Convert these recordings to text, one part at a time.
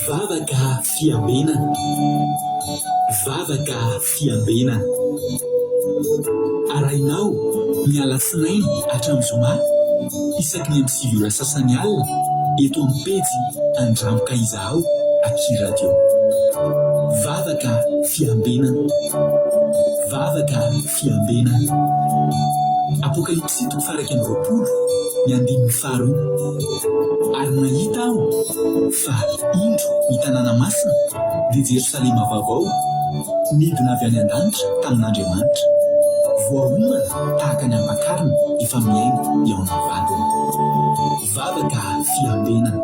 Vavaka fiambenana. Vavaka fiambenana. Arainao miala sinainy hatramin'ny zoma isaky ny amin'ny 7 sasany alina eto amin'ny pejy Andramo izahao aky radio. Vavaka fiambenana. Vavaka fiambenana. Apokalipsy 2:20 ny 5:10. Ary nahita aho fa indro ny tanàna masina dia Jerosalema vaovao midina avy any an-danitra tamin'Andriamanitra, voahomana tahaka ny ampakarina efa miaingo eo amin'ny vadiny. Vavaka fiambenana.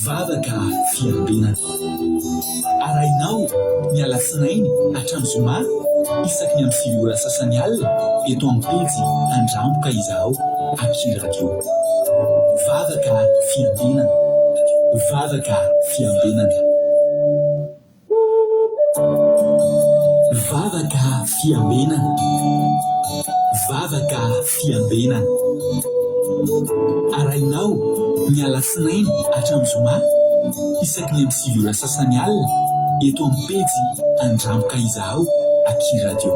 Vavaka fiambenana. Arainao miala sinainy hatramin'ny zoma isaky ny amin'ny 7 sasany alina eto amin'ny pejy Andramo izahao aky radio. Vavaka fiambenana. Vavaka fiambenana. Vavaka fiambenana. Vavaka fiambenana. Arainao miala sinainy hatramin'ny zoma isaky ny amin'ny 7 sasany alina eto amin'ny pejy Andramo izahao aky radio.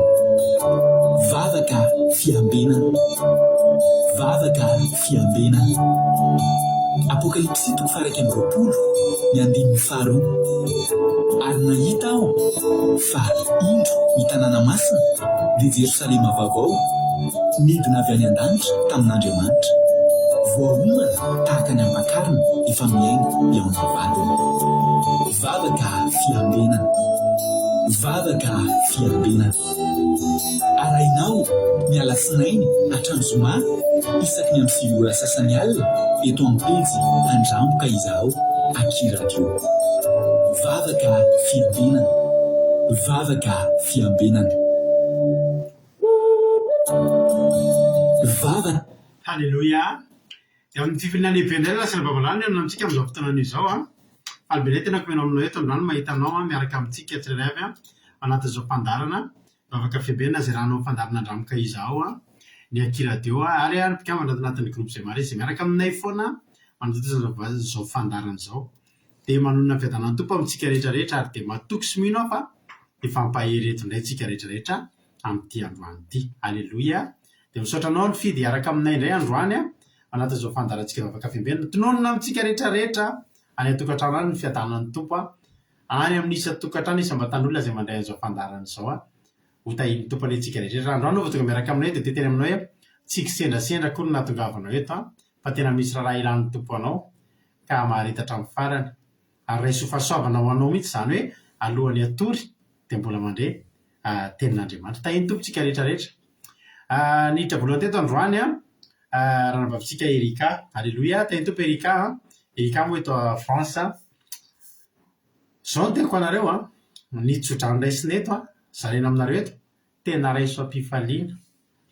Vavaka fiambenana. Vavaka fiambenana. Apokalipsy 2:20 ny 5:10. Ary nahita aho fa indro ny tanàna masina dia Jerosalema vaovao midina avy any an-danitra tamin'Andriamanitra, voahomana tahaka ny ampakarina efa miaingo eo amin'ny vadiny. Vavaka fiambenana. Vavaka fiambenana. Arainao miala sinainy hatramin'ny zoma isaky ny amin'ny 7 sasany alina eto amin'ny pejy Andramo izahao aky radio. Vavaka fiambenana. Vavaka fiambenana. Vavaka. Halleluja. Eo amin'ny fifiliana lehibe indray lasina babalany eo amintsika amin'izao fotoana izao a. Albe tena komenao aminao eto amin'izany mahitanao miaraka amintsika tsirairay avy anatin'izao fandarana vavaka fiambenana izay rahanao fandarana Andramo izahao ny aky radio ary mpikambana anatin'ny groupe izay maro izay miaraka aminay foana manodidina izao fandarana izao. Dia manonona fiadanan'ny Tompo amintsika rehetrarehetra ary dia matoky sy mino fa ifampahereto indray tsika rehetrarehetra amin'ity androany ity. Halleluja. Dia misaotra anao ny fidy hiaraka aminay indray androany anatin'izao fandarantsika vavaka fiambenana. Tononona amintsika rehetrarehetra any an-tokantrano any ny fiadanan'ny Tompo any amin'ny isa tokantrano isam-batan'olona izay mandray an'izao fandarana izao ho tahin'ny Tompo anetsika rehetrarehetra. Androany no votonga miaraka aminay dia teny aminao hoe tsy kisendrasendra koa no nahatongavanao eto fa tena misy raha ilan'ny Tompo anao ka maharetatra amin'ny farany. Ary ray sofasoavana ho anao mihitsy izany hoe alohan'ny atory dia mbola mandray tenin'Andriamanitra. Tahin'ny Tompo tsika rehetrarehetra. Niditra voalohany teto androany ranabavitsika Erika. Halleluja. Tahin'ny Tompo Erika. Erika moa eto a France. Zao no teniko anareo nitsodrano raisina eto zarena aminareo eto tena raiso am-pifaliana,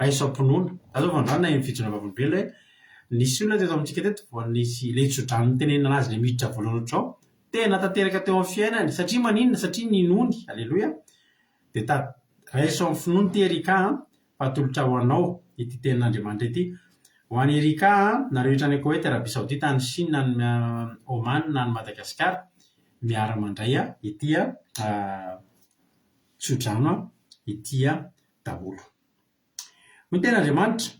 raiso am-pinoana. Azao vandroany na eny fijona vavolombelo hoe nisy olona teto amintsika teto vao nisy le tsodrano nitenenina anazy le miditra voalohany ohatrao tena tanteraka teo amin'ny fiainany satria maninona, satria ninony. Halleluja. Dia raiso amin'ny finoana ty Erika fatolotra ho anao ity tenin'Andriamanitra ity. Ho an'ny Erika nareo rehetra any Koeta, Arabia Saodita, ny Chine, ny Oman na ny Madagasikara miara-mandray ity tsodrano ity daholo. Ny tenin'Andriamanitra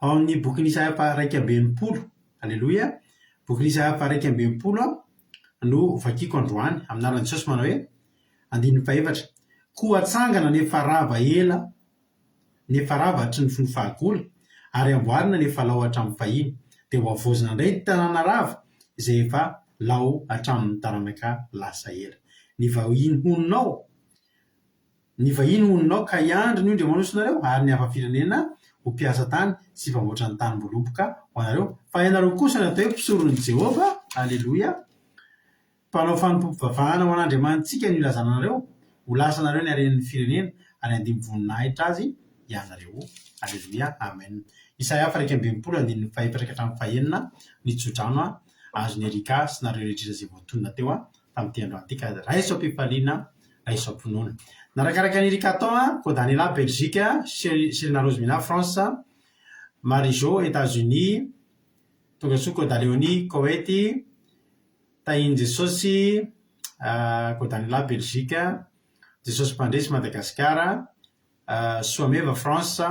ao amin'ny boky Isaia 1:20. Halleluja. Boky Isaia 1:20 no vakiako androany amin'ny anaran'i Jesosy manao hoe 4. Koa atsangana nefa rava ela, nefa rava hatry ny fahagolo ary amboarina nefa lao hatramin'ny fahiny. Dia ho avoazina indray ny tanàna rava izay efa lao hatramin'ny taranaka lasa ela. Ny vahiny honinao ka hiandry ny ondry manosonareo ary ny hafa-firenena ho mpiasa tany sy mpamboatra ny tany mbolomboka ho anareo. Fa ianareo kosa natao hoe mpisoron'i Jehovah. Halleluja. Mpanao fanompom-pivavahana ho an'Andriamanitsika ny ilazana anareo, ho lasa anareo ny haren'ny firenena ary andimy voninahitra azy ianareo. Halleluja. Amen. Isaia 1:20 5-9 ny tsodrano azon'ny Erika sy nareo rehetra izay voatonona teo tamin'ity androany ity ka raiso am-pifaliana, raiso am-pinoana. Narakaraka ny Erika tao ko Daniela Belgique, Serena Rosemina France, Marijo États-Unis, tonga soa Côte d'Aleonie, Koweït, tahiny jesosy Côte-d'Ivoire Belgique, jesosy mpandresy Madagasikara, soameva France,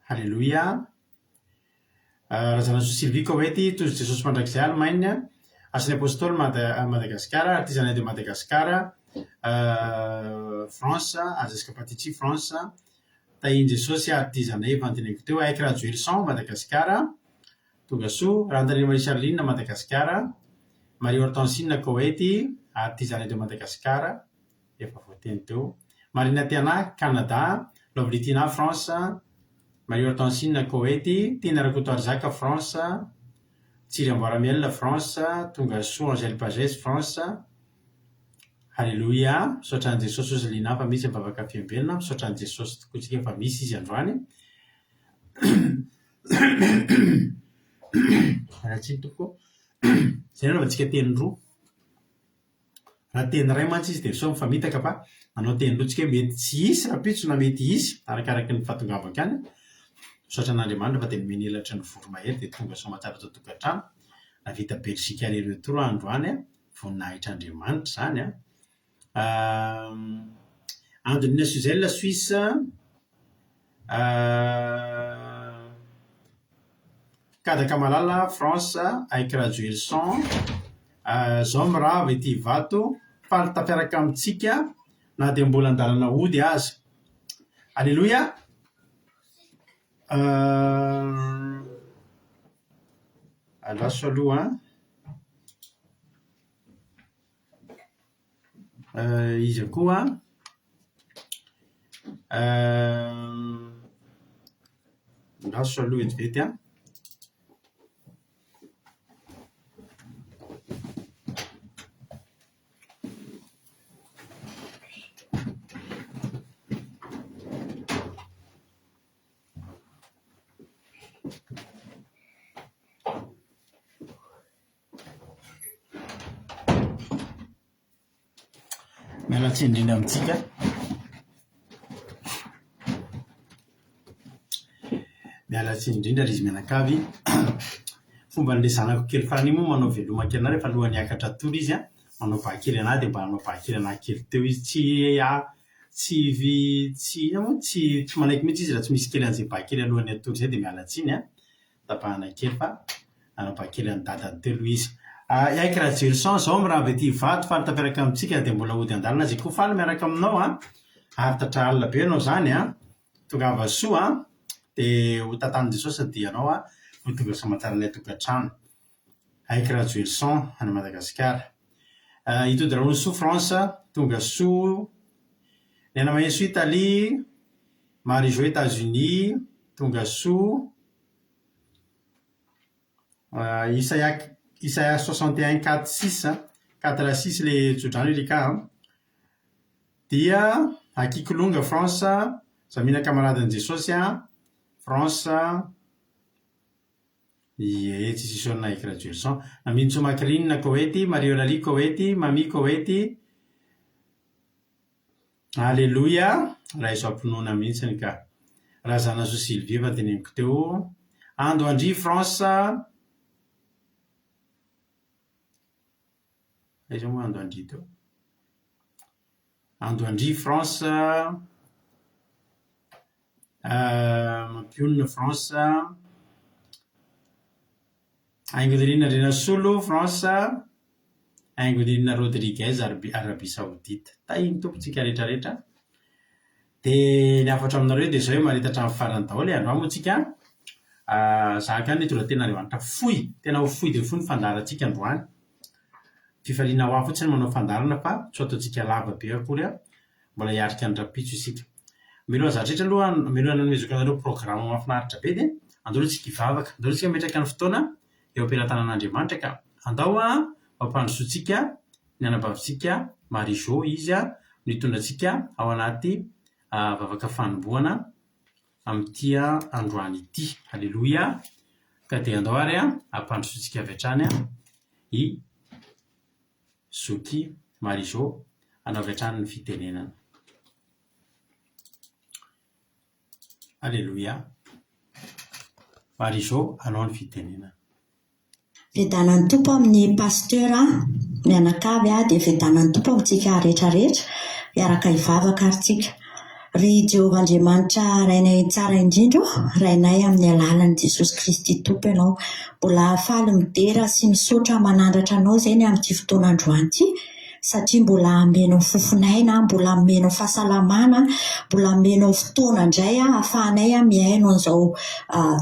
halleloia. Razana soa Sylvie Koety, tozy jesosy mandrakizay Allemagne, asany apôstôly Madagasikara, artisanat de Madagasikara, France, Azesika Patici France, tahiny jesosy artisanat vantineko teo, aiky Rajoelson Madagasikara, tonga soa Randané Marie Charline Madagasikara, Marie Hortensine Koety, artisanat de Madagasikara, efa voateny teo, Marina Tiana Canada, Lovely France, Marie Hortensine Koety, Tina Rakotoarzaka France, Tsiry Amboaramiel France, tonga soa Angèle Pagès France, halleloia. Misaotra an'i Jesosy Roselina fa misy mivavaka fiambelona, misaotra an'i Jesosy tokoa tsika fa misy izy androany. Rahatsiny tokoa izay nanaova antsika teny roa, raha teny iray mantsy izy dia sao mifamitaka fa nanao teny roa tsika mety tsy hisy rapitso na mety hisy arakaraky ny fahatongavako ihany. Misaotra an'Andriamanitra fa tena menelatra ny voromahery dia tonga soa matsara tao tokantrano, navita Belgique aller-retour androany, voninahitr'Andriamanitra izany. Andeline Suzelle Suisse, Kadaka Malala France, aiky Rajoelson, zao mirava ity vato fa tafiaraka amintsika na dia mbola andalana ody aza. Alleloia. Alaso aloha izy koa laso aloha vetivety a. Mialatsy indrindra amintsika. Mialatsy indrindra ry izy mianakavy. Fomba n'ilay zanako kely farany moa manao velomaka anah rehefa alohan'ny hiakatra tory izy a, manao bahakely anah dia mba manao bahakely anah kely teo izy, tsy manaiky mihitsy izy raha tsy misy kely an'izay bahakely alohan'ny atory izay dia mialatsiny a, tapahana kely fa manao bahakely an'ny dadany teo aloha izy. Aiky Rajoelson zao mirava ity vato faly tafiaraka amintsika dia mbola ody andalina zay koa faly miaraka aminao a, ary tatra alina be ianao izany a, tongava soa a, dia ho tantanin' Jesosy dia ianao a, ho tonga soa matsara ilay tokantrano. Aiky Rajoelson any Madagasikara. Itody Raoul Soa France, tonga soa. Nena Maheso Italie, Marie-Jo États-Unis, tonga soa. Isaia 61 4 6 le tsodrano ilay ka. Dia Akikolonga France, Zamina Kamaradin'i Jesosy a, France, ie tsy sisy onna aiky Rajoelson. Namintso Macrine Koety, Mariolali Koety, Mami Koety, alleloia. Raha izo ampinoana mihitsiny ka. Razana soa Sylvie fa teneniko teo. Ando Andry France, izy moa Ando Andry teo. Ando Andry France, Mampionina France, Aingodelina Renasolo France, Aingodelina Rodriguez Arabie Saoudite. Tahiny tompontsika rehetrarehetra. Dia ny afatra aminareo dia izao hoe maritatra amin'ny farany daholo Andramo antsika. Zahako ihany nitondra tena Andriamanitra fohy, tena ho fohy dia fohy ny fandarantsika androany. Fifaliana ho ahy fotsiny manao fandarana fa tsy ataontsika lava be akory a, mbola hiarika ny rapitso isika. Milo zahatrehetra aloha, milo nanomezoko anareo programa mahafinaritra be dia andao tsika hivavaka, andao tsika metraka ny fotoana eo am-pelantanan'Andriamanitra ka andao a mampandrosoantsika ny anabavintsika Marie-Jo izy a nitondratsika ao anaty vavaka fanombohana amin'ity androany ity. Halleloia. Ka dia andao ary a ampandrosoantsika avy hatrany a i Zoky Marie-Jo hanao avy hatrany ny fitenenana. Alléluia. Marie-Jo hanao ny fitenenana. Vedanan'ny tompo amin'ny pasteur mianakavy dia vedanan'ny tompo amintsika rehetrarehetra miaraka hivavaka ary tsika. Ry Jehovah-Andriamanitra rainay tsara indrindra, rainay amin'ny alalan'i Jesosy Kristy Tompo ianao. Mbola faly midera sy misaotra manandratra anao izay ny amin'ity fotoana androany ity, satria mbola menao fofonaina, mbola menao fahasalamana, mbola menao fotoana indray ahafahanay miaino an'izao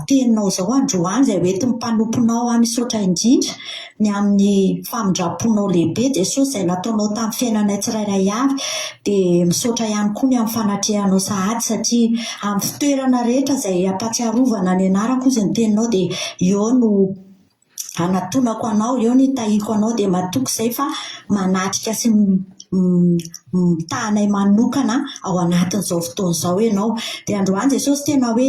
teninao izao androany izay hoenty mimpanomponao misaotra indrindra ny amin'ny famindraponao lehibe Jesosy izay nataonao tamin'ny fiainanay tsirairay avy, dia misaotra ihany koa ny amin'ny fanatrehanao sahady satria amin'ny fitoerana rehetra izay ampatsiarovana ny anarako izy ny teninao dia eo no anatonako anao, eo ny tahiko anao dia matoky izay fa manatrika sy mitahanay manokana ao anatin'izao fotoana izao ianao. Dia androany Jesosy tena hoe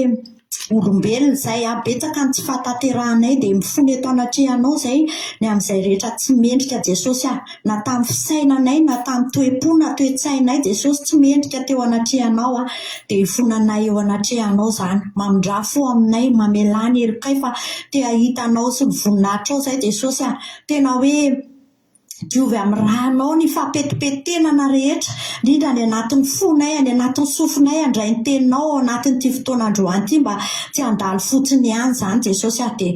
olombelona izay betsaka ny tsy fahatanterahanay dia mifono eto anatrehanao izay ny amin'izay rehetra tsy mendrika Jesosy na tamin'ny fisainanay na tamin'ny toe-po na toe-tsainay Jesosy tsy mendrika teo anatrehanao dia hifonanay eo anatrehanao izany, mamindra fo aminay, mamelany elokay fa te ahitanao sy mivoninahitra ao izay Jesosy tena hoe diovy amin'ny rahanao ny fampetipetena rehetra, indrindra ny anatin'ny fonay, ny anatin'ny sofinay handray ny teninao ao anatin'ity fotoana androany ity mba tsy handalo fotsiny ihany izany Jesosy dia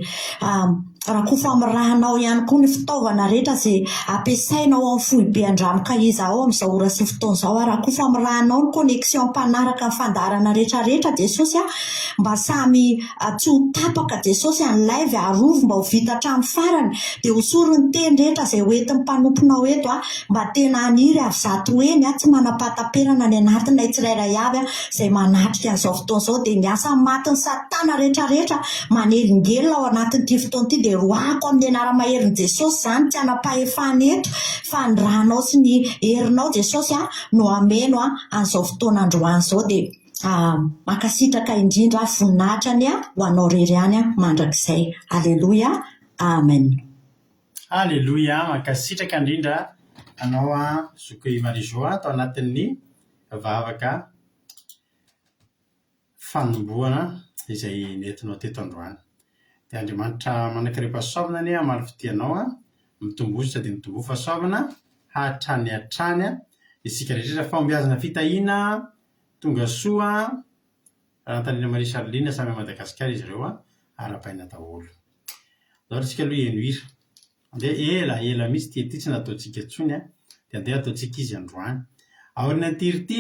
rakofa amin'ny rahanao ihany koa ny fitaovana rehetra izay ampiasainao amin'ny foibe andramoka izahao amin'izao ora sy fotoana izao, rakofa amin'ny rahanao ny connexion mpanaraka ny fandarana rehetrarehetra Jesosy mba samy tsy ho tapaka Jesosy ny live arovo mba ho vita hatramin'ny farany dia hosoro ny teny rehetra izay hoentin'ny mpanomponao eto mba tena haniry avy zato eny tsy manam-pahataperana ny anatinay tsirairay avy izay manatrika an'izao fotoana izao dia miasa matin'ny satana rehetrarehetra manelingelina ao anatin'ity fotoana ity dia roako amin'ny anara-maherin'i Jesosy izany tsy anam-pahefana eto fa ny rahanao sy ny herinao Jesosy no ameno an'izao fotoana androany izao dia makasitraka indrindra voninahitrany ho anao rery ihany mandrakizay. Aleluia, amen. Aleluia, makasitraka indrindra anao zoko Marizao atao anatin'ny vavaka fanombohana izay nentinao teto androany. Dia Andriamanitra manankaream-pahasoavana ny maro fidianao mitomboza dia mitombo fahasoavana hatrany hatrany isika rehetra fahombiazana fitahiana tonga soa Antanina Maria Sarlina samy Madagasikara izy ireo ara-paina daholo. Zao isika aloha eno hira andeha ela misy ty tsy nataontsika intsony dia andeha ataontsika izy androany. Aoriana tiry ity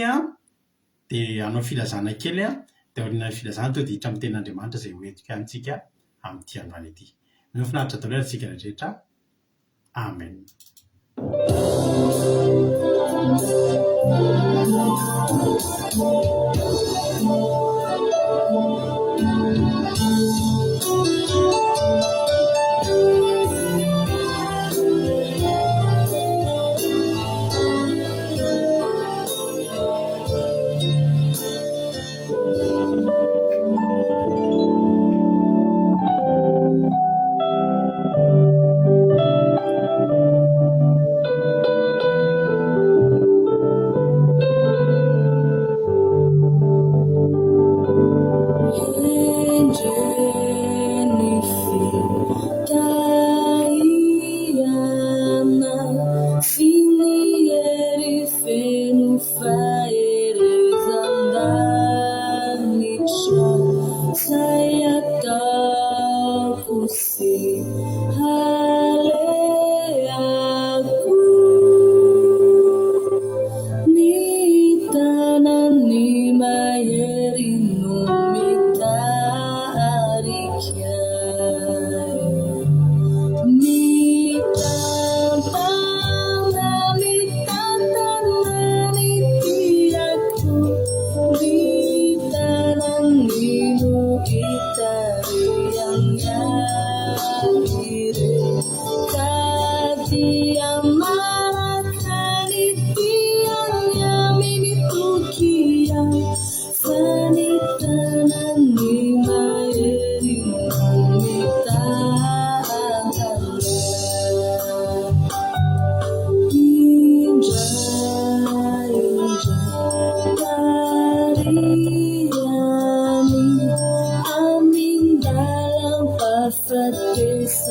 dia anao filazana kely dia aoriana filazana to dia hitra amin'ny tenin'Andriamanitra izay hoentiko antsika amin'ity androany ity. Mahafinaritra daholo antsika rehetra. Amen.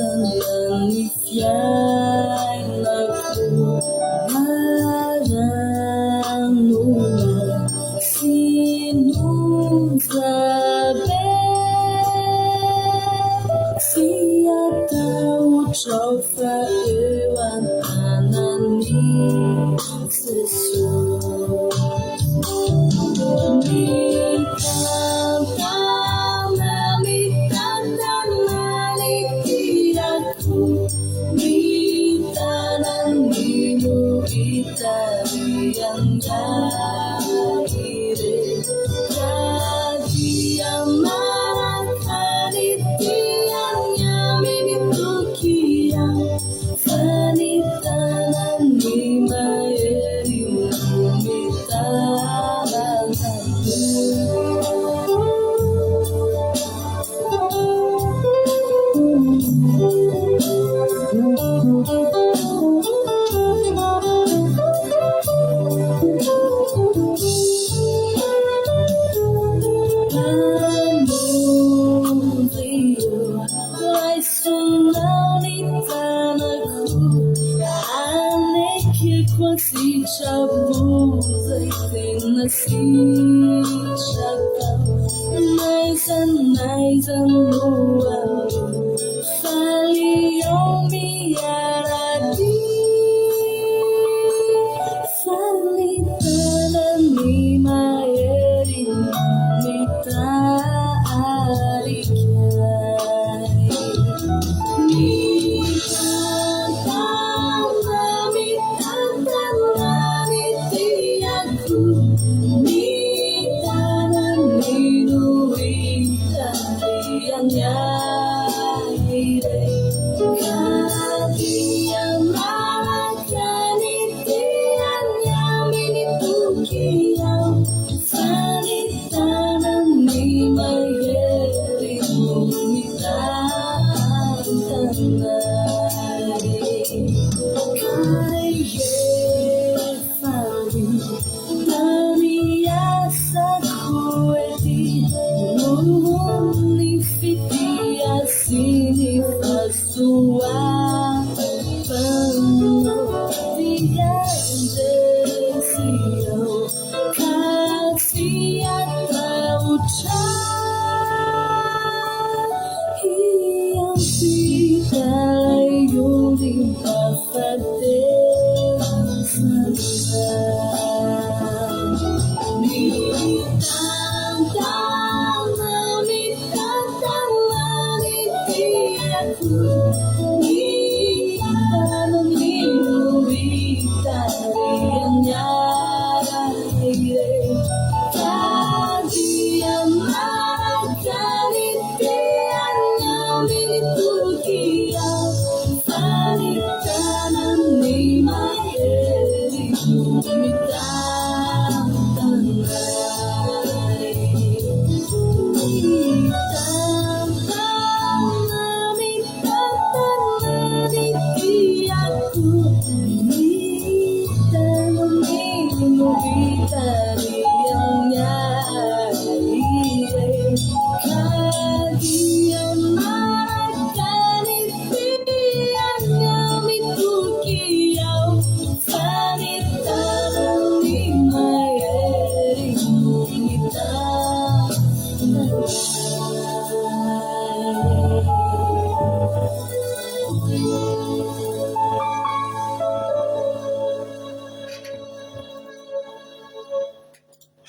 Dalam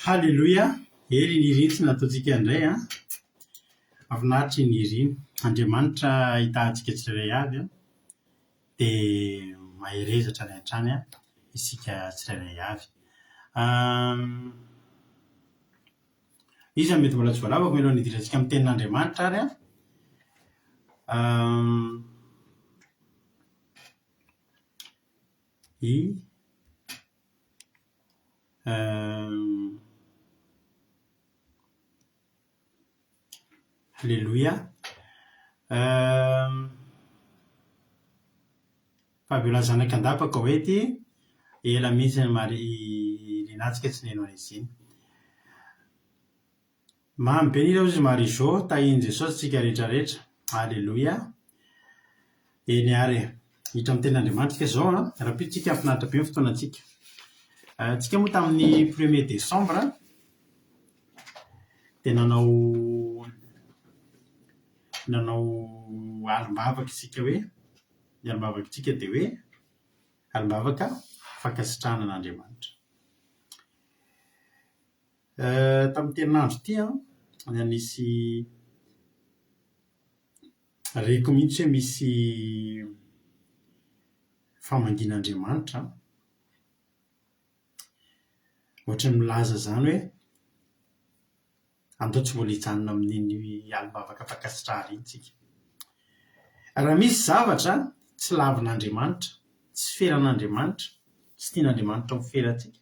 Halleloia, ery niritsy nataontsika indray a avinahitry niriny Andriamanitra hitantsika tsirairay avy a dia maherezatra ny hatrany a isika tsirairay avy. Izy mety mbola tsy voalavako mialoha nidirantsika amin'ny tenin'Andriamanitra ary Halleloia. Fabiola zanaka andapaka hoety ela mihitsy linatsika tsy neno an'izy iny. Mamy be ny ireo izy Marie-Jo tahiny Jesosy tsika rehetrarehetra. Halleloia. eny ary hitra amin'ny ten'Andriamanitra zao raha-pitsika afinaritra be ny fotoanantsika. Tsika moa tamin'ny 1er décembre dia nanao alimbavaka isika hoe ny alimbavaka tsika dia hoe alimbavaka fankasitrahana an'Andriamanitra. Tamin'ny terinandro ity ny anisy reko mihitsy hoe misy famangin'Andriamanitra ohatra ny milaza zany hoe andao tsy mbola hijanona amin'iny alimbavaka fankasitrahana iny tsika. Raha misy zavatra tsy lavin'Andriamanitra, tsy feran'Andriamanitra, tsy tian'Andriamanitra ho ferantsika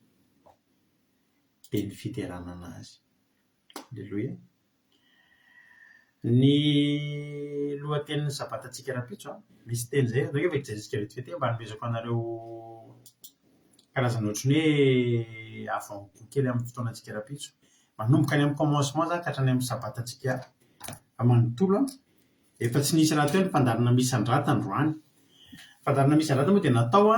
dia ny fiteranana azy. Alleloia. Ny lohatenin'ny sabatatsika rapitso misy teny zay efa hijerisika vetivety mba nomezako anareo karazana ohatry ny hoe avant-goût kely amin'ny fotoanantsika rapitso. Manomboka any amin'ny commencement zany ka hatrany amin'ny sabatatsika manontolo efa tsy nisy raha teo ny fandarana misy andrata androany. Fandarana misy andrata moa dia natao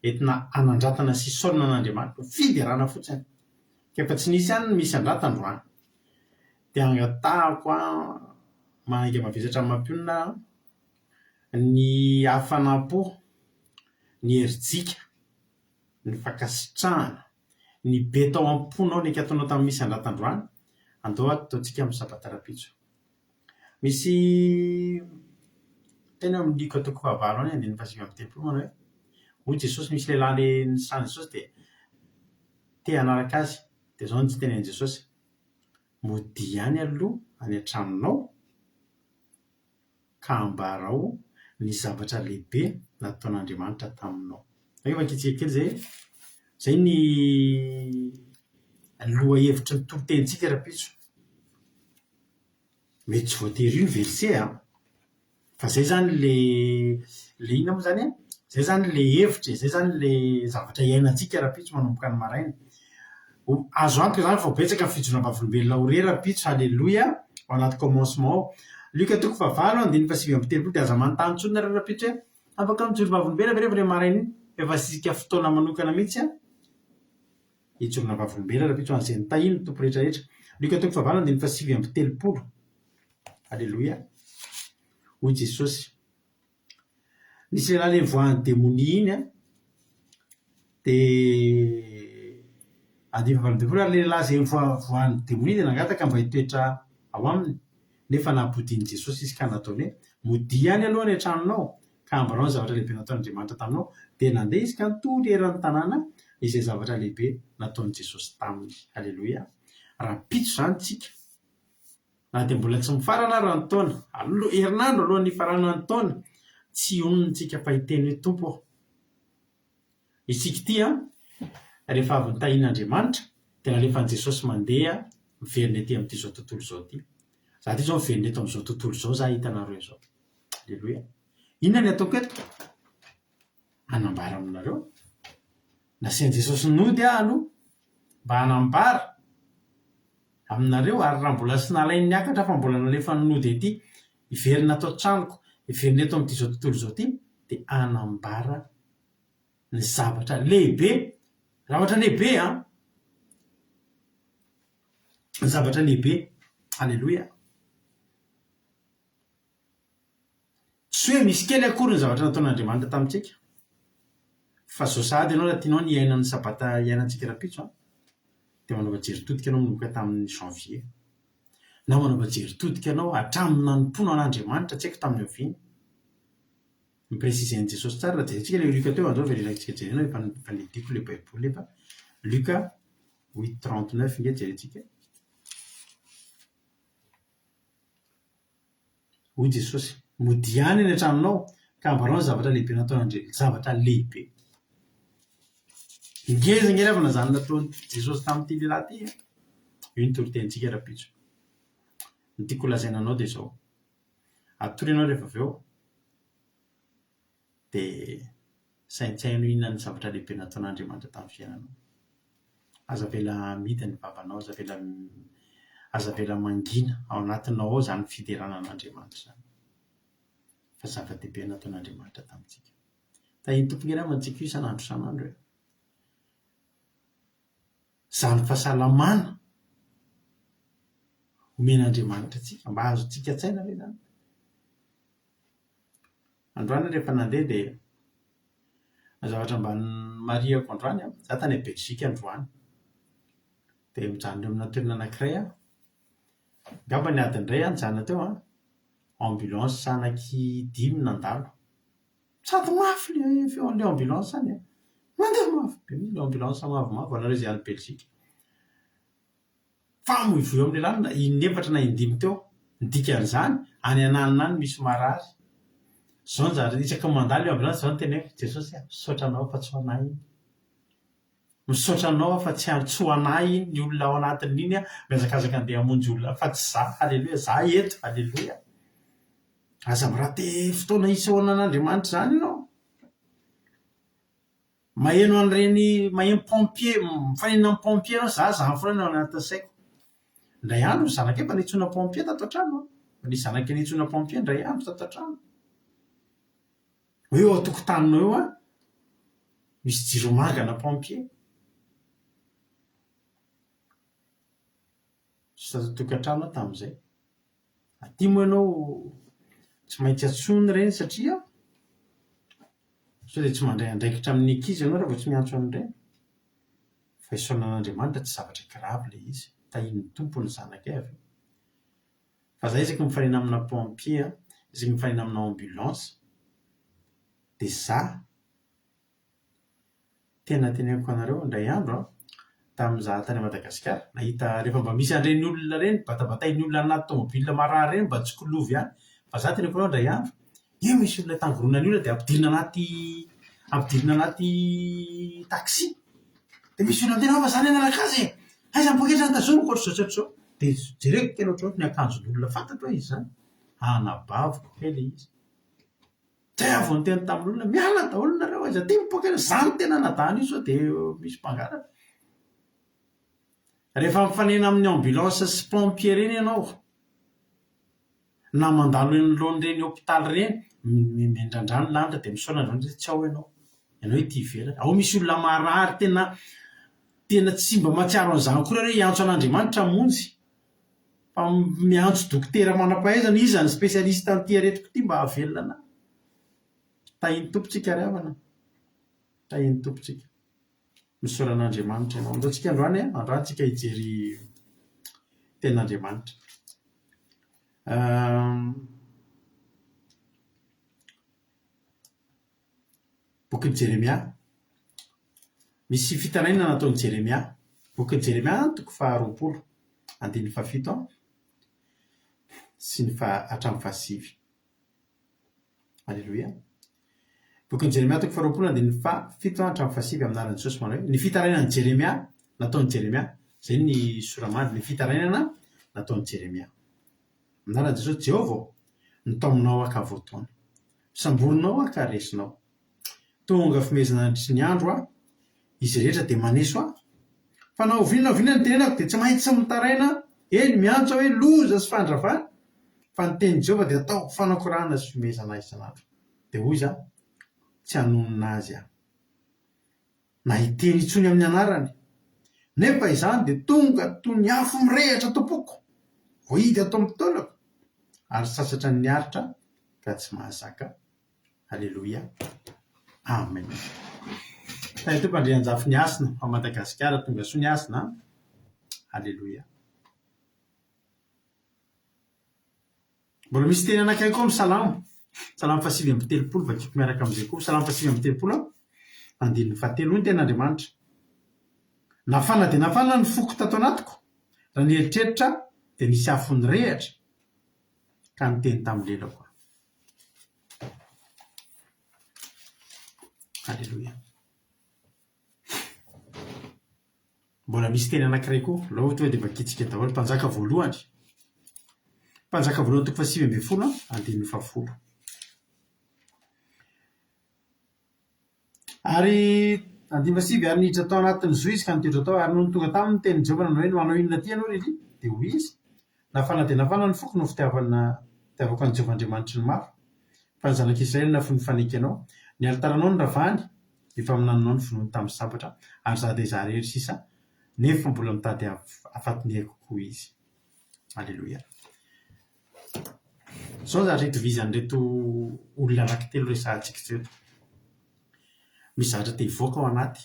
entina anandratana sy isaorana an'Andriamanitra, fiderana fotsiny. Efa tsy nisy ihany ny misy andrata androany. Dia angatahako manaiky mavesatra amin'ny mampionina ny hafanampo, ny herintsika, ny fankasitrahana, ny be tao am-ponao ny ataonao tamin'ny misy andrata androany, andao ataontsika amin'ny sabata rapitso. Misy tena amin'ny Luka 9:27 manao hoe hoy Jesosy, misy lehilahy nisaina Jesosy dia te hanaraka azy. Dia zao ny tenenin Jesosy: mody ihany aloha any an-tranonao ka ambarao ny zavatra lehibe nataon'Andriamanitra taminao. Efa ankitsika kely zay ny loha hevitry ny toro-tenitsika rapitso. Mety tsy voatery io verse fa zay zany le ina moa zany zay zany le hevitra, zay zany le zavatra iainantsika rapitso manomboka ny maraina. Azo antoka zany fa betsaka ny fijonam-bavolombelona ho re rapitso. Alleloia. Ao anaty commencement ao Luka 9:7 dia aza manontany tsony nareo rapitso hoe afaka mijoro vavolombelona ve rehefa maraina iny? Efa sisika fotoana manokana mihitsy hijorona vavolombelona rapitso an'izay nitahiny ny tompo rehetrarehetra. Luka 9:7. Alleloia. Hoy Jesosy: nisy lehilahy nivoahan'ny demonia iny dia andimy 20 ary lehilahy zay voahan'ny demonia dia nangataka mba hitoetra ao aminy. Nefa nampodiany Jesosy izy ka nataony hoe mody ihany aloha ny an-tranonao ka ambarao ny zavatra lehibe nataon'Andriamanitra taminao. Dia nandeha izy ka nitory eran'ny tanàna izay zavatra lehibe nataon'i Jesosy taminy. Alleloia. Rapitso zany tsika na dia mbola tsy mifarana ary ny taona, herinandro alohan'ny farana ny taona, tsy onintsika fahiteny hoe tompo aho. Isika ity rehefa avy nitahian'Andriamanitra dia nalefan'i Jesosy mandeha miverina ety amin'ity zao tontolo zao ity. Zaho ity zao miverina eto amin'izao tontolo zao za hitanareo zao. Alleloia. Inona ny ataoko eto? Hanambara aminareo. Nasian'i Jesosy nody aloha mba hanambara aminareo, ary raha mbola sy nalainy niakatra fa mbola nalefa ny nody ety hiverina ato an-tranoko, hiverina eto amin'ity zao tontolo zao ity, dia hanambara ny zavatra lehibe, zavatra lehibe ny zavatra lehibe. Alleloia. Tsy hoe misy kely akory ny zavatra nataon'Andriamanitra tamintsika, fa zao sahady ianao raha tianao ny iainan'ny sabata iainantsika rapitso dia manao jeritodika ianao manomboka tamin'ny janvier, na manao jeritodika ianao hatramin'ny nanompoana an'Andriamanitra, tsy haiko tamin'ny oviany. Mipresizen'i Jesosy tsara raha jerentsika ilay Luka teo andao velelatsika jerena efa nidiko ilay baiboly efa Luka 8:39 inge jerentsika. Hoy Jesosy: mody ihany ny an-tranonao ka ambarao ny zavatra lehibe nataon'Andriamanitra, zavatra lehibe. Ingeza nge rehefa nazany nataon'i Jesosy tamin'ity lehilahy ity io ny toro-tenitsika rapitso. Ny tiako lazaina anao dia zao: atory ianao rehefa avy eo dia saintsaino inona ny zavatra lehibe nataon'Andriamanitra tamin'ny fiainanao. Aza avela midina ny vavanao, aza avela mangina ao anatinao ao zany fideranan'Andriamanitra zany. fa zava-dehibe nataon'Andriamanitra tamintsika. Tahiny tompony iray mantsika io isan'andro hoe izany fahasalamana omen'Andriamanitra antsika mba azo tsika tsaina ve zany. Androany rehefa nandeha dia zavatra mba mariako androany za tany a Belzika androany dia mijanona amina toerana anankiray ngamba ny adiny iray nijanona teo ambulance anaky 5 nandalo. Sady mafy le feon'le ambulance any mandeha mafy be le ambulance mavomavo anareo izay any Belzika. Fa moivoy amin'ilay lalana inefatra na indimy teo nidikan'izany any ananina any misy marary. Zao ny zavatra isaka mandalo io ambulance zao ny tena hoe Jesosy misaotra anao fa tsy ho anahy iny. Misaotra anao fa tsy ho anahy iny ny olona ao anatin'iny mihazakazaka andeha hamonjy olona fa tsy za. Halleloia. Za eto. Halleloia. Aza miraty fotoana isaona an'Andriamanitra zany ianao. Maheno an'ireny maheno pompier mifanena amin'ny pompier ianao za foana ao anatin'ny saiko. Indray andro ny zanakay mba nitsoina pompier tato an-trano. Ny zanakay nitsoina pompier indray andro tato an-trano. Hoe eo an-tokotaninao eo misy jiro mangana pompier. Sy tokantrano tamin'izay. Aty moa ianao tsy maintsy atsony ireny satria sao dia tsy mandray andraikitra amin'ny ankizy ianao raha vao tsy miantso an'ireny. Fa isaona an'Andriamanitra tsy zavatra grave ilay izy. Tahin'ny tompo ny zanakay avy. Fa za isaky mifanena amina pompier, isaky mifanena amina ambulance dia za tena teneniko anareo indray andro tamin'izaho tany Madagasikara nahita rehefa mba misy an'ireny olona ireny batabatain'ny olona anaty tomobile marary ireny mba tsy kolovy ihany. Fa za teneniko anao indray andro io misy olona tangoronan'ny olona dia ampidirina anaty taxi. Dia misy olona tena fa zany anarakazy aiza ny poketra ny tazomiko ohatr'izao. Dia jereko tena ohatr'izao ny akanjon'olona fantatro hoe izy zany. Anabaviko kely izy. Zay avy ny teny tamin'olona miala daholo nareo aiza ty mipoketra zany tena nadahany io sao dia misy mpangalatra. Rehefa mifanena amin'ny ambulance sy pompier reny ianao na mandalo anoloan'ireny hôpitaly ireny mindrandrano lanitra dia misaona androany tsy ao ianao ety ivelany. Ao misy olona marary tena tsy mba mahatsiaro an'izany koa hoe hiantso an'Andriamanitra monjy. Fa miantso dokotera manam-pahaizana izy ny spesialista an'ity aretiko ity mba hahavelona anahy. Tahin'ny tompontsika ry havana. Tahin'ny tompontsika. Misaona an'Andriamanitra ianao. Andao tsika androany tsika hijery ten'Andriamanitra. Bokin'i Jeremia. Misy fitarainana nataon'i Jeremia. Bokin'i Jeremia 20 andiny 7 sy ny hatramin'ny 9. Halleloia. Bokin'i Jeremia 20 andiny 7 hatramin'ny 9 amin'anaran'i Jesosy manao hoe ny fitarainan'i Jeremia nataon'i Jeremia. Zay ny soramady ny fitarainana nataon'i Jeremia. Amin'anaran'i Jesosy Jehovah nitaominao akavoataona. Samboninao akaresinao. Tonga fimezana ny andro izy rehetra dia maneso fa na oviana ny tenenako dia tsy maintsy mitaraina eny miantso hoe loza sy fandravana. Fa ny tenin'i Jehovah dia atao fanakorana sy fimezana isan'andro. Dia hoy izy tsy hanonona azy na hiteny itsony amin'ny anarany. Nefa izany dia tonga toy ny afo mirehatra tompoko voahidy atao amin'ny taolako ary sasatra ny aritra ka tsy mahazaka. Halleloia. Amen. Tahay tompo andrianjafy ny asina fa Madagasikara tonga soa ny asina. Halleloia. Mbola misy teny anankiray koa amin'ny salamo. Salamo 7:30 vakiko miaraka amin'izay koa. Salamo 7:30 andininy 7 ny ten'Andriamanitra. Nafana dia nafana ny foko tato anatiko. Raha ny eritreritra dia nisy afo ny rehatra ka niteny tamin'ny lelako. Halleloia. Mbola misy teny anankiray koa. Laha ohatra hoe dia vakitsika daholo. Mpanjaka voalohany. Mpanjaka voalohany 7:10 andininy 10. Ary andininy 7 ary niditra tao anatin'ny zo izy ka nitoetra tao ary noho ny tonga taminy tenin'i Jehovah nanao hoe manao inona ty ianao Rili? Dia hoy izy nafana dia nafana ny foko no fitiavako an'i Jehovah Andriamanitra ny maro. fa ny zanak'Israely na fony fanaiky anao ny altaranao ny ravany efa minanonao ny vonoany tamin'ny sabatra ary za dia za rehery sisa nefa mbola mitady afatony kokoa izy. Alleloia. Zao za retovizan'reto olona anankitelo resahantsika teto. Misy zavatra te hivoaka ao anaty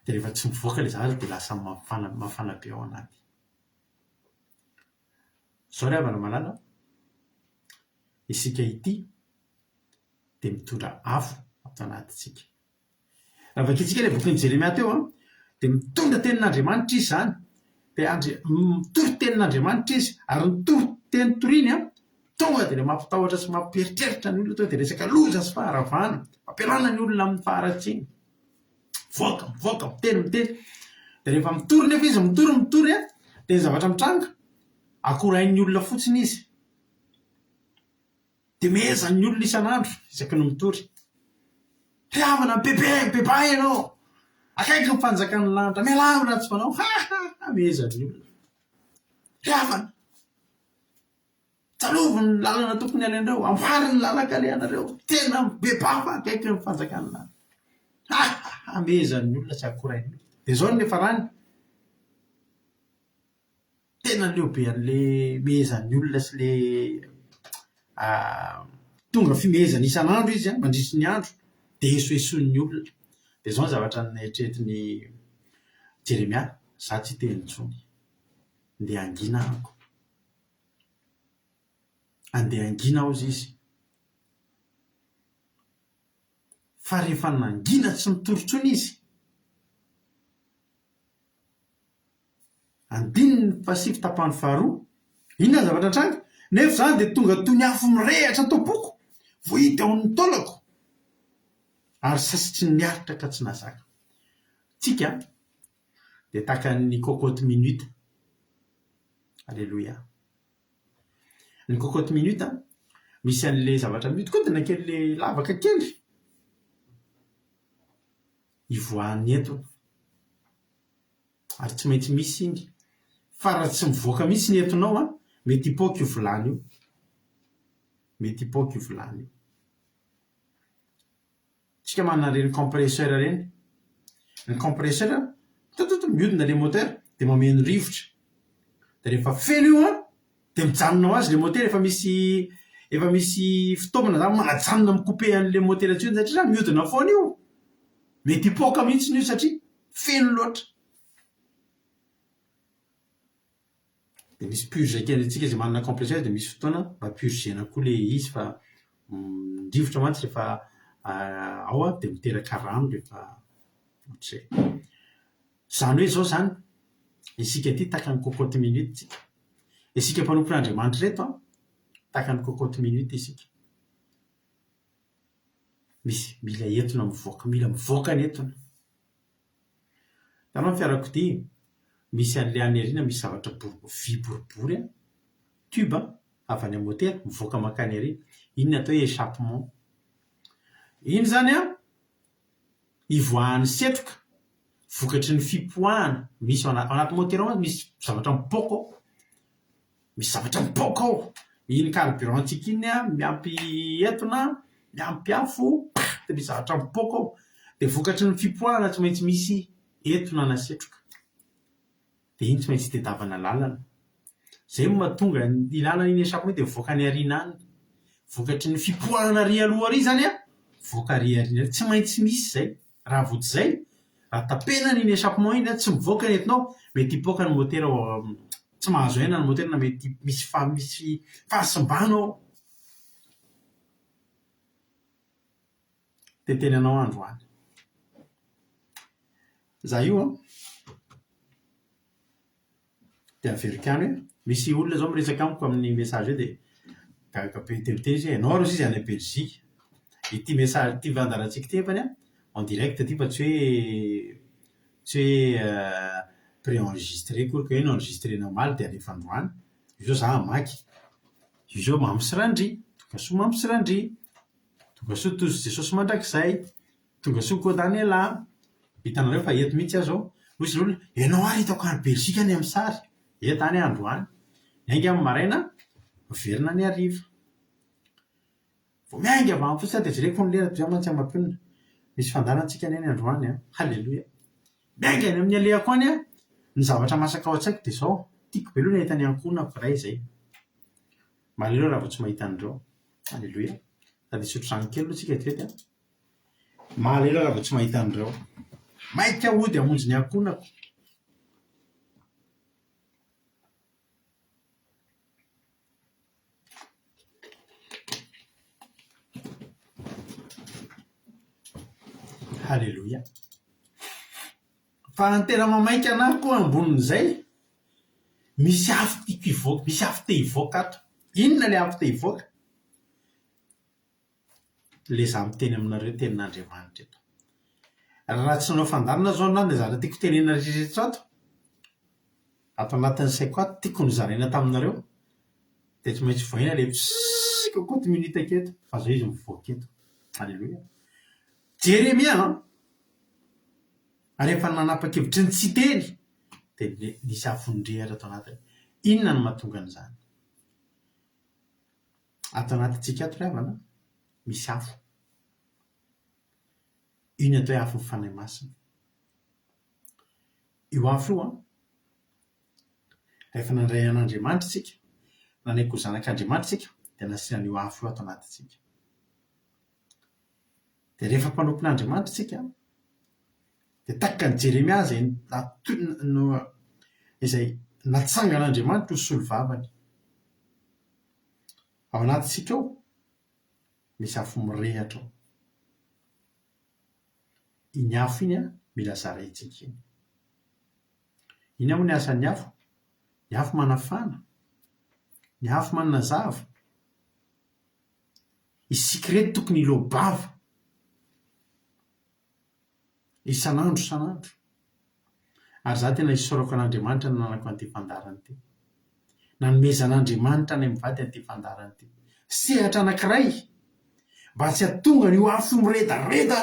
dia rehefa tsy mivoaka ilay zavatra dia lasa mafana be ao anaty. Zao ry havana malala, isika ity dia mitondra afo ato anatintsika. Raha vakintsika ilay bokin'i Jeremia teo dia mitondra tenin'Andriamanitra izy zany, dia mitory tenin'Andriamanitra izy ary mitory teny toriany tonga dia mampitahotra sy mamperitreritra ny olona tonga dia resaka loza sy faharavana mampiarana ny olona amin'ny faharatsiny. Mivoaka miteny dia rehefa mitory nefa izy mitory dia ny zavatra mitranga akorain'ny olona fotsiny izy dia mehezan'ny olona isan'andro isaky no mitory. Ry havana bebe ianao akaiky ny fanjakan'ny lanitra mialavo ratsy fanao mehezan'ny olona. Ry havana tsalovy ny lalana tokony alainareo, amboary ny lalakalehanareo, tena beba fa akaiky ny fanjakan'ny lanitra. Mehezan'ny olona tsy akorain'ny olona. Dia zao nefa rany tena leobe an'le mehezan'ny olona sy le tonga fimehezana isan'andro izy mandritry ny andro dia esoeson'ny olona. Dia zao ny zavatra neritreretiny Jeremia, za tsy teny intsony ndeha angina ako. Andeha angina ao izy fa rehefa nangina tsy mitorontsony izy andiny ny pasify tapahany faharoa inona ny zavatra tranga nefa zany dia tonga toy ny afo mirehatra tao-poko vohita ao amin'ny taolako ary sasitry ny miaritra ka tsy nazaka. Tsika dia tahaka ny cocotte minute. Alleloia. Ny cocotte minute misy an'le zavatra mihodikodina kely le lavaka kely ivoahan'ny entona ary tsy maintsy misy iny fa raha tsy mivoaka misy ny entonao mety hipoaka io vilany io. Tsika manana reny compresseur reny. Ny compresseur mihodina le moteur dia mameno rivotra dia rehefa feno io dia mijanona ho azy le moteur efa misy fitaovana zany manajanona mikope an'le moteur atsy satria mihodina foana io mety hipoaka mihitsy io satria feno loatra. Dia misy purge kely antsika izay manana compresseur dia misy fotoana mba purgena koa le izy fa rivotra mantsy rehefa ao dia miteraka rano rehefa ohatr'izay. Zany hoe zao zany isika ity tahaka ny cocotte minute tsika. Isika mpanompon'Andriamanitra reto tahaka ny cocotte minute isika. Mila entona mivoaka, mila mivoaka ny entona. Tanao ny fiarakodia misy an'le any ariana misy zavatra vy boribory tube avy any moteur mivoaka makany ary. Iny atao hoe échappement. Iny zany ivoahan'ny setroka vokatry ny fipoahana misy ao anaty moteur ao misy zavatra mipoaka ao. Iny carburant-tsika iny miampy entona, miampy afo dia misy zavatra mipoaka ao dia vokatry ny fipoahana tsy maintsy misy entona na setroka. Dia iny tsy maintsy tedavana lalana. Zay mahatonga ny lalana iny échappement dia mivoaka ny ariana any. Vokatry ny fipoahana ary aloha ary zany voaka ary ariana tsy maintsy misy zay. Raha votsy zay raha tapena ny échappement iny tsy mivoaka ny entinao mety hipoaka ny moteur tsy mahazo aina ny moteur na mety misy fahasimbana ao. Tentenanao androany. Za io dia averiko any hoe misy olona zao miresaka amiko amin'ny message io dia gagabe tebiteny izy ianao ro izy any a Belgique. Ity message ity vandarantsika ity efany en direct ity fa tsy hoe préenregistré koa ka hoe enregistrena maly dia alefa androany. Io zao za hamaky. Io zao mamosy randry, tonga soa mamosy randry, tonga soa tozy Jesosy mandrakizay, tonga soa kodaniela. Hitanareo fa eto mihitsy aho zao. Misy olona ianao ary hitako any Belgique any amin'ny sary. Eto any androany. Ny ainga amin'ny maraina, verina ny hariva. vao miainga avy amin'ny fotsiny dia jereko ny lera dia mantsy amampionina misy fandarantsika ny eny androany a halleloia miainga ny amin'ny alehako any a ny zavatra masaka ao an-tsaiko dia izao tiako be loha ny ahita ny ankonako ray izay malelo raha vao tsy mahita an'ireo halleloia sady isotro zany kely aloha tsika eto a malelo raha vao tsy mahita an'ireo maika ody hamonjy ny ankonako halleloia fa ny tena mamaika anahy koa ambonin'izay misy afo tiako hivoaka misy afo te hivoaka ato inona le afo te hivoaka le za miteny aminareo tenin'Andriamanitra eto raha tsy nanao fandarina zao na zavatra tiako tenena rehetra ato anatin'ny saiko ato tiako nozaraina taminareo dia tsy maintsy voaina le kokoty minitra keto fa zao izy mivoaka eto halleloia Jeremia rehefa nanapa-kevitry ny tsy teny dia nisy afondrehatra ato anatiny inona no mahatonga an'izany ato anatintsika ato ry havana misy afo iny atao hoe afo ny fanahy masina io afo io rehefa nandray an'Andriamanitra isika nanaiky ho zanak'Andriamanitra isika dia nasian'io afo io ato anatintsika dia rehefa mpanompon'Andriamanitra isika dia takaka ny Jeremia izay natsangan'Andriamanitra ho solovavany ao anatintsika ao misy afo mirehatra ao iny afo iny mila zaraintsika iny aho ny asan'ny afo manafana ny afo manazava isika reto tokony ilobava isan'andro ary za tena isaorako an'Andriamanitra nanako an'ity fandarana ity nanomezan'Andriamanitra ny mivady an'ity fandarana ity sehatra anankiray mba tsy hahatonga ny afo miredareda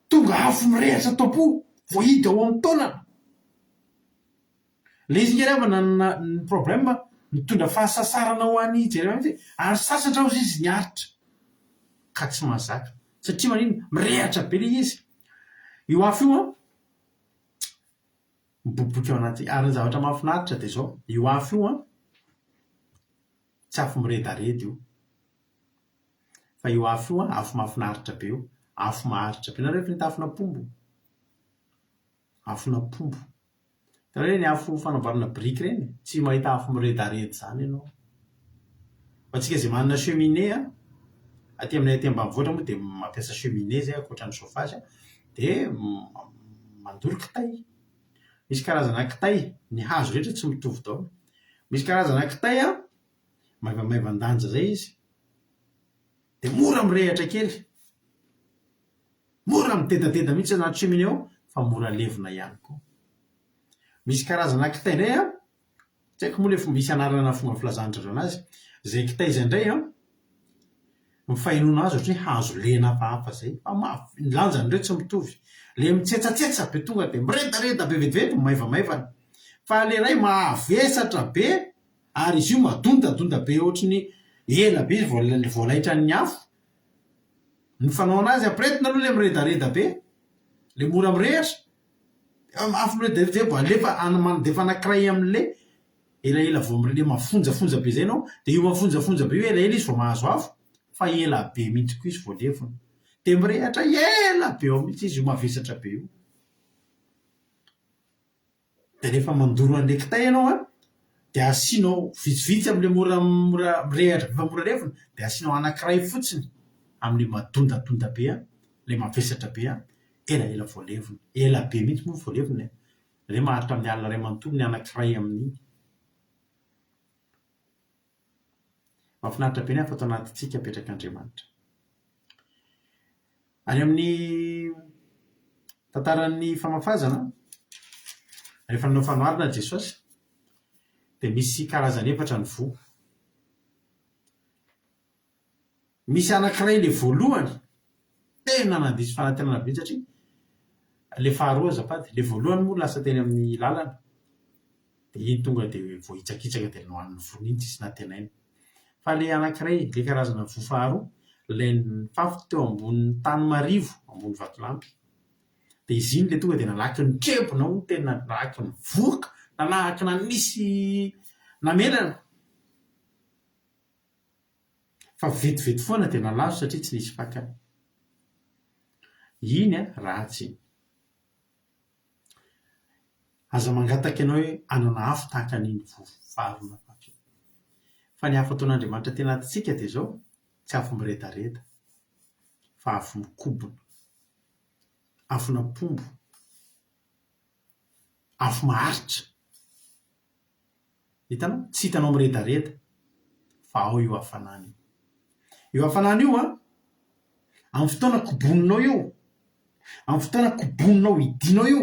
tonga afo mirehatra topo voahidy ao amin'ny taonana le izy ngeravana ny problema mitondra fahasasarana ho an'ny Jeremia ary sasatra ao izy niaritra ka tsy mahazaka satria manino mirehatra be le izy io afo io miboboka ao anaty ary ny zavatra mahafinaritra dia izao io afo io tsy afo miredareda io fa io afo io afo mahafinaritra be io afo maharitra be nareo efa nahita afona pombo tena hoe ny afo fanamboarana biriky ireny tsy mahita afo miredareda izany ianao fa tsika izay manana cheminée aty aminay aty ambanivohitra moa dia mampiasa cheminée zay ankoatra ny chauffage dia mandoro kitay misy karazana kitay ny hazo rehetra tsy mitovy daholo misy karazana kitay maivamaivandanja zay izy dia mora mirehatra kely mora midedadeda mihitsy anaty cheminée ao fa mora levona ihany koa misy karazana kitay indray tsy haiko moa le fomba isanarana fomba filazandrareo anazy zay kitay izay indray ny fahenoana azy ohatry hoe hazo lena hafahafa zay fa ny lanjan'ireo tsy mitovy le mitsetsatsetsaka be tonga dia miredareda be vetivety maivamaivana fa le ray mahavesatra be ary izy io madondadonda be ohatry ny ela be izy voalaitra ny afo ny fanao anazy ampiretina aloha le miredareda be le mora mirehatra afo miredareda mandefa anankiray amin'le elaela le mafonjafonja be zay nao dia io mafonjafonja be io elaela izy vao mahazo afo fa ela be mihitsy koa izy vao levona dia mirehatra ela be ao mihitsy izy io mavesatra be io dia rehefa mandoro an'le kitay ianao dia asianao vitsivitsy amin'le mora mirehatra be fa mora levona dia asianao anankiray fotsiny amin'le madondadonda be le mavesatra be elaela vao levona ela be mihitsy moa vao levona re maharitra amin'ny alina ray manontolo ny anankiray amin'iny mahafinaritra be ny afa atao anatintsika apetrak'Andriamanitra any amin'ny tantaran'ny famafazana rehefa nanao fanoharana Jesosy dia misy karazany efatra ny vo misy anankiray le voalohany tena nandiso fanantenana be satria le faharoa azafady le voalohany moa lasa teny amin'ny lalana dia iny tonga dia voahitsakitsaka dia nohan'ny voniny tsisy natenaina fa le anankiray le karazana vo faharoa lay fafy teo ambony tany marivo ambony vatolampy dia izy iny le tonga dia nalaky ny trebonao tena nalaky ny voka nalaky na nisy namelana fa vetivety foana dia nalazo satria tsy nisy fakany iny a ratsy iny aza mangataka ianao hoe anana afo tahaka n'iny vovarona faky fa ny afo ataon'Andriamanitra tena atintsika dia izao tsy afo miredareda fa afo mikobona afo napombo afo maharitra hitanao tsy hitanao miredareda fa ao io hafanana io hafanana io a amin'ny fotoana koboninao io amin'ny fotoana koboninao hidinao io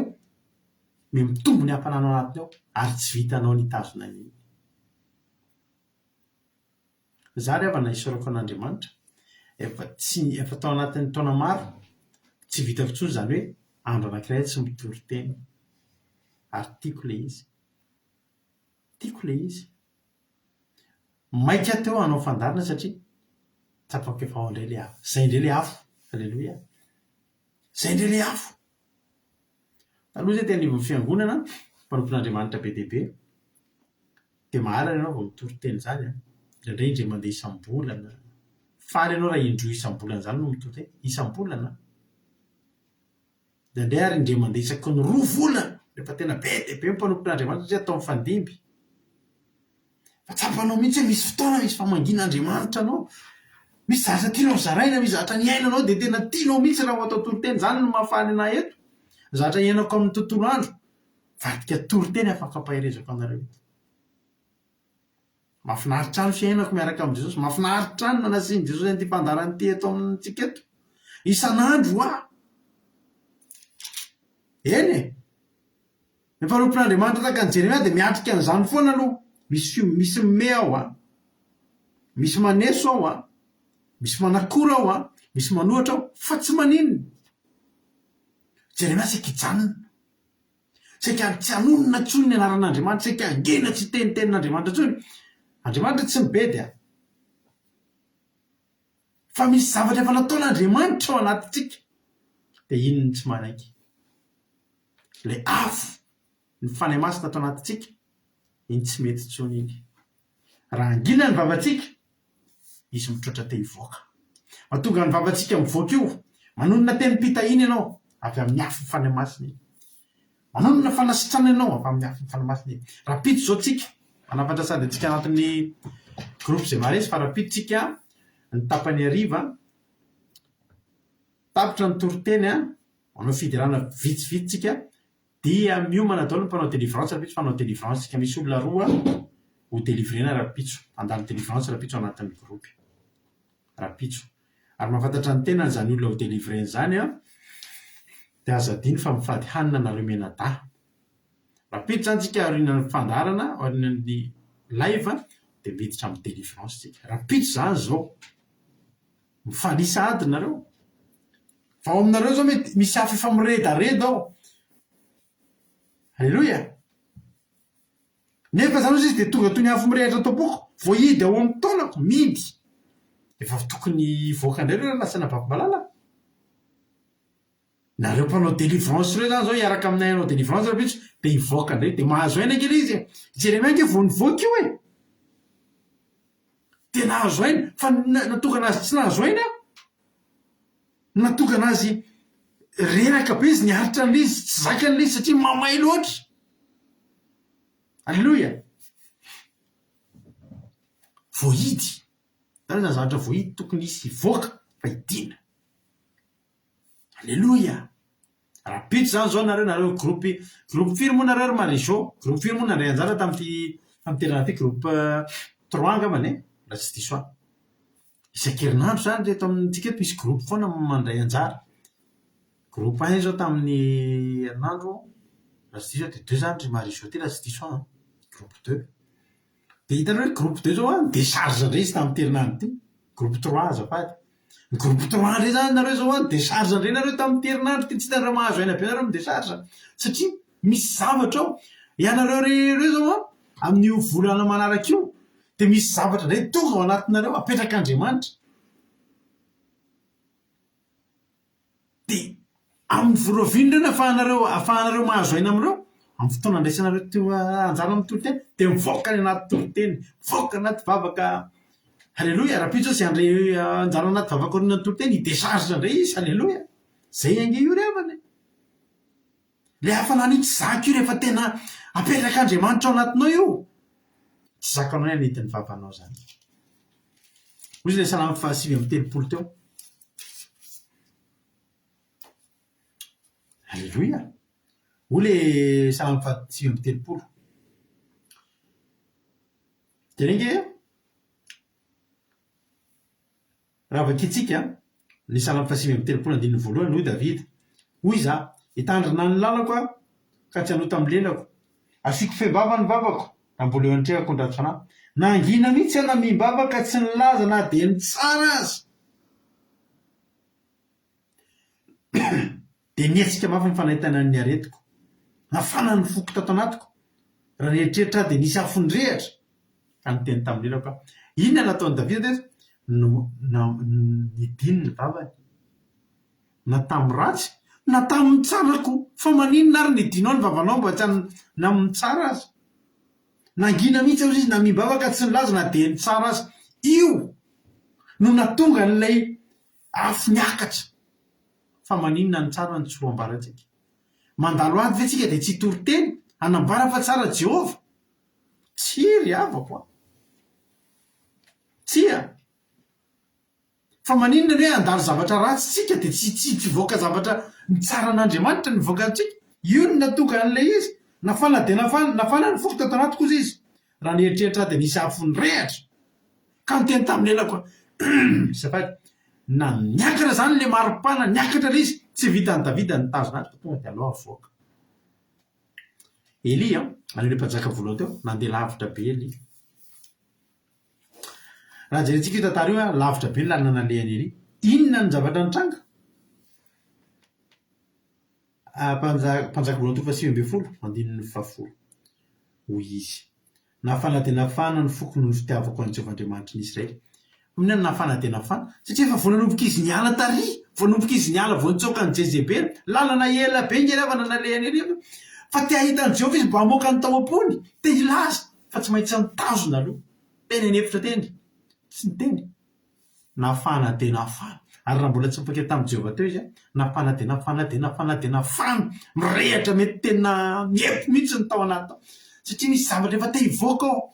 mitombo ny hafanana anatiny ao ary tsy vitanao nitazona an'iny za rehefa naisorako an'Andriamanitra efa tao anatin'ny taona maro tsy vitako intsony zany hoe andro anankiray tsy mitory teny ary tiako le izy maika teo hanao fandarina satria tsapako efa ao indray le afo zay indray le afo alleloia zay indray le afo taloha zay tena ivon'ny fiangonana mpanompon'Andriamanitra be deaibe dia maharana ianao vao mitory teny zany a indraindray indray mandeha isam-bolana faly ianao raha indroa isam-bolana zany no mitory teny isam-bolana indraindray ary indray mandeha isaky ny 2 volana rehefa tena be deaibe mpanompon'Andriamanitra satria atao mifandimby fa tsapanao mihitsy hoe misy fotoana misy famangin'Andriamanitra anao misy zatra tianao zaraina misy zatra ny ainanao dia tena tianao mihitsy raha ho atao tory-teny zany no mahafaly anay eto zatra iainako amin'ny tontolo andro vadika tory-teny afaka ampahirezako anareo mahafinaritra any fiainako miaraka amin'i Jesosy mahafinaritra any nanasiany Jesosy an'ity fandarany ity eto amintsika eto isan'andro eny e ny mpanompon'Andriamanitra tahaka ny Jeremia dia miatrika an'izany foana aloha misy mime ao misy maneso ao misy manakora ao misy manohatra ao fa tsy maninona Jeremia saika hijanona saika tsy hanonona tsony ny anaran'Andriamanitra saika angena tsy tenitenin'Andriamanitra tsony Andriamanitra tsy mibedy fa misy zavatra efa nataon'Andriamanitra ao anatintsika dia inony tsy manaiky le afo ny fanahy masina atao anatintsika iny tsy mety tsony iny raha angina ny vavantsika izy mitroatra te hivoaka mahatonga ny vavantsika mivoaka io manonona teny mpitahina ianao avy amin'ny afo ny fanahy masina iny manonona fanasitrana ianao avy amin'ny afo ny fanahy masina iny rapito zao tsika manafatra sady antsika anatin'ny groupe zay maresy fa rapito tsika ny tapany ariva tapitra ny toriteny manao fidirana vitsivitsy tsika dia miomana daholo ny mpanao délivrance rapitso fanao délivrance tsika misy olona roa ho délivrena rapitso andalo délivrance rapitso anatin'ny groupe rapitso ary mahafantatra ny tena zany olona ho délivreny zany dia azadiny fa mifady hanina nareo menada rapitso zany tsika aorinan'ny fandarana aorinan'ny live dia miditra amin'ny délivrance tsika rapitso zany zao mifalisa ady nareo fa ao aminareo zao mety misy afo efa miredareda ao alleloia nefa zany izy dia tonga toy ny afo mirehatra tompoko voahidy ao amin'ny taonako midy efa tokony voaka indray reo lasana bavy-malala nareo mpanao délivrance reo zany zao hiaraka aminay anao délivrance rapitso dia hivoaka indray dia mahazo aina kely izy Jeremia nke vo nivoaka io e dia nahazo aina fa natonga anazy tsy nahazo aina natonga anazy reraka be izy niaritra an'le izy tsy zakan'le izy satria mamay loatra alleloia voahidy zany zany zavatra voahidy tokony isy hivoaka fa hidina alleloia rapitso zany zao nareo groupe firy moa nareo ry maréjo groupe firy moa nandray anjara tam'terana ty groupe 3 angambany raha tsy diso ahy isan-kerinandro zany reto amintsika eto misy groupe foana mandray anjara groupe 1 zao tamin'ny herinandro raha tsy diso ahy dia 2 zany ry maréjo ty raha tsy diso ahy groupe 2 dia hitanareo hoe groupe 2 zao décharge indray izy tamin'ny terinandro ty groupe 3 azafady ny groupe 3 indray zany nareo zao décharge indray nareo tamin'ny terinandro ty tsy hitanareo mahazo aina be nareo amin'ny décharge satria misy zavatra ao ianareo reo zao amin'io volana manaraka io dia misy zavatra indray tonga ao anatinareo apetraka Andriamanitra amin'ny vorovindrona afahanareo mahazo aina amin'ireo amin'ny fotoana andraisanareo to anjara amin'ny toloteny dia mivoaka ny anaty toloteny mivoaka anaty vavaka halleloia raha pitso sy andre anjara anaty vavaka orinany toloteny idesaritra indray izy halleloia zay ange io ry avany le hafanany io tsy zaka io rehefa tena aperak'andriamanitra ao anatinao io tsy zakanao ny anidiny vavanao zany ozy le salamy fahasivy amin'ny telopolo teo halleloia o le salamy fahasivy amin'ny telopolo de renge raha vakitsika ny salamy fahasivy amin'ny telopolo andininy voalohany hoy davida hoy za hitandrina ny lalako a ka tsy hanota amin'ny lelako asiko fehbava ny vavako raha mbola eo antrehako ndrato fanahy nangina mihitsy ana mimbavaka tsy nilaza na de ny tsara azy de nietsika mafy ny fanahitana ny aretiko nafana ny foko tato anatiko raha nieritreritra de nisy afondrehatra ka nyteny tamin'ny lelako a inona nataony davida nidiny ny vavany na tamin'ny ratsy na tamin'ny tsarako fa maninona ary nidinao ny vavanao mba tsy na amin'ny tsara azy nangina mihitsy ao izy na mimbavaka tsy nilaza na de ny tsara azy io no natonga n'ilay afo niakatra fa maninona ny tsara ny tsoroambaratsika mandalo ady ve tsika de tsy toriteny anambara fa tsara Jehova tsy ry avako a tsia fa maninona hoe andalo zavatra ratsy tsika de tsy voaka zavatra ny tsara an'Andriamanitra ny voaka antsika io no natonga an'ilay izy nafana de nafana ny foko tato anatiko izy izy raha nieritreritra de nisy afony rehatra ka niteny tamin'ny elako safady na niakatra zany le maripana niakatra le izy tsy vitany davida ny tazon'azy tonga de aloha avoaka Elia alele mpanjaka voalohany teo nandeha lavitra be Elia raha jerentsika io tantara io a lavitra be ny lalina nalehany Elia inona ny zavatra nitranga mpanjaka voalohany teo fa 9 andininy 7 hoy izy nafana de nafana ny foko no fitiavako an'i Jehovahandriamanitra ny Israely minona nafana de nafana satria efa voananomboka izy niala tary voananomboka izy niala voanitsoka ny Jezebely lalana ela be ngeravana nalehany Elia fa te ahitany Jehova izy mba hamoaka ny tao am-pony te hilaza fa tsy maintsy mitazona aloha tena enefitra teny tsy ny teny nafana de nafana ary raha mbola tsy mipaka tamin'i Jehova teo izy a nafana de nafana de nafana de nafana mirehatra mety tena miepo mihitsy ny tao anaty tao satria misy zavatra efa te hivoaka ao